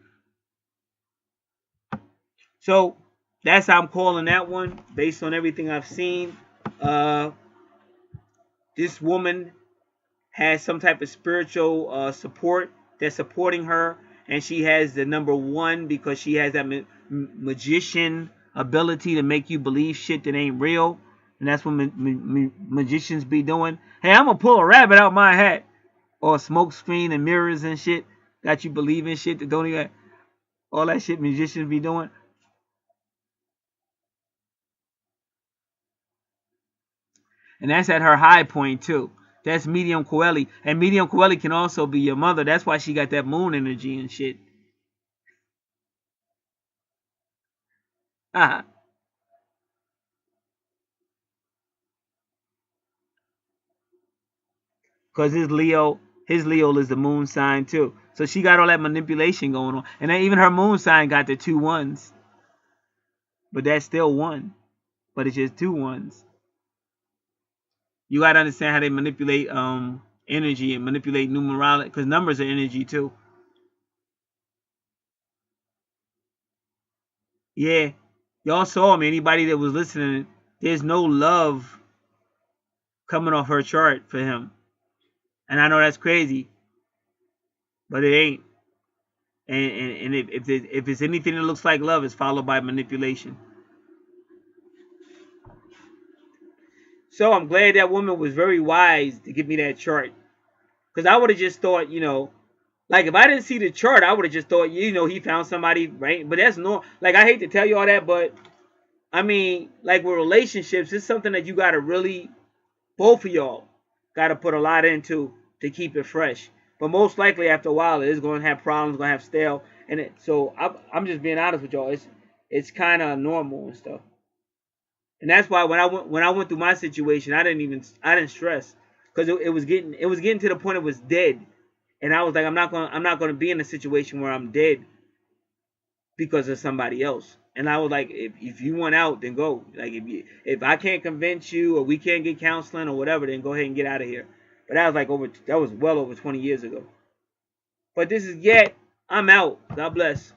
So that's how I'm calling that one based on everything I've seen. This woman has some type of spiritual support that's supporting her. And she has the number 1 because she has that magician ability to make you believe shit that ain't real. And that's what magicians be doing. Hey, I'm going to pull a rabbit out my hat. Or smoke screen and mirrors and shit. Got you believing shit that don't even... All that shit magicians be doing. And that's at her high point too. That's medium Coeli. And medium Coeli can also be your mother. That's why she got that moon energy and shit. Because his Leo is the moon sign too. So she got all that manipulation going on. And then even her moon sign got the 2 1s. But that's still 1. But it's just 2 1s. You got to understand how they manipulate energy and manipulate numerology. Because numbers are energy too. Yeah. Y'all saw me. Anybody that was listening, there's no love coming off her chart for him. And I know that's crazy. But it ain't. And if it's anything that looks like love, it's followed by manipulation. So I'm glad that woman was very wise to give me that chart. Because I would have just thought, like if I didn't see the chart, I would have just thought, he found somebody, right? But that's no, like I hate to tell you all that, but I mean, like with relationships, it's something that you gotta really, both of y'all, gotta put a lot into to keep it fresh. But most likely after a while, it's gonna have problems, gonna have stale, so I'm just being honest with y'all. It's kind of normal and stuff. And that's why when I went through my situation, I didn't stress because it was getting to the point it was dead, and I was like I'm not gonna be in a situation where I'm dead because of somebody else. And I was like, if you want out, then go. Like if I can't convince you or we can't get counseling or whatever, then go ahead and get out of here. But that was well over 20 years ago. But this is yet I'm out. God bless.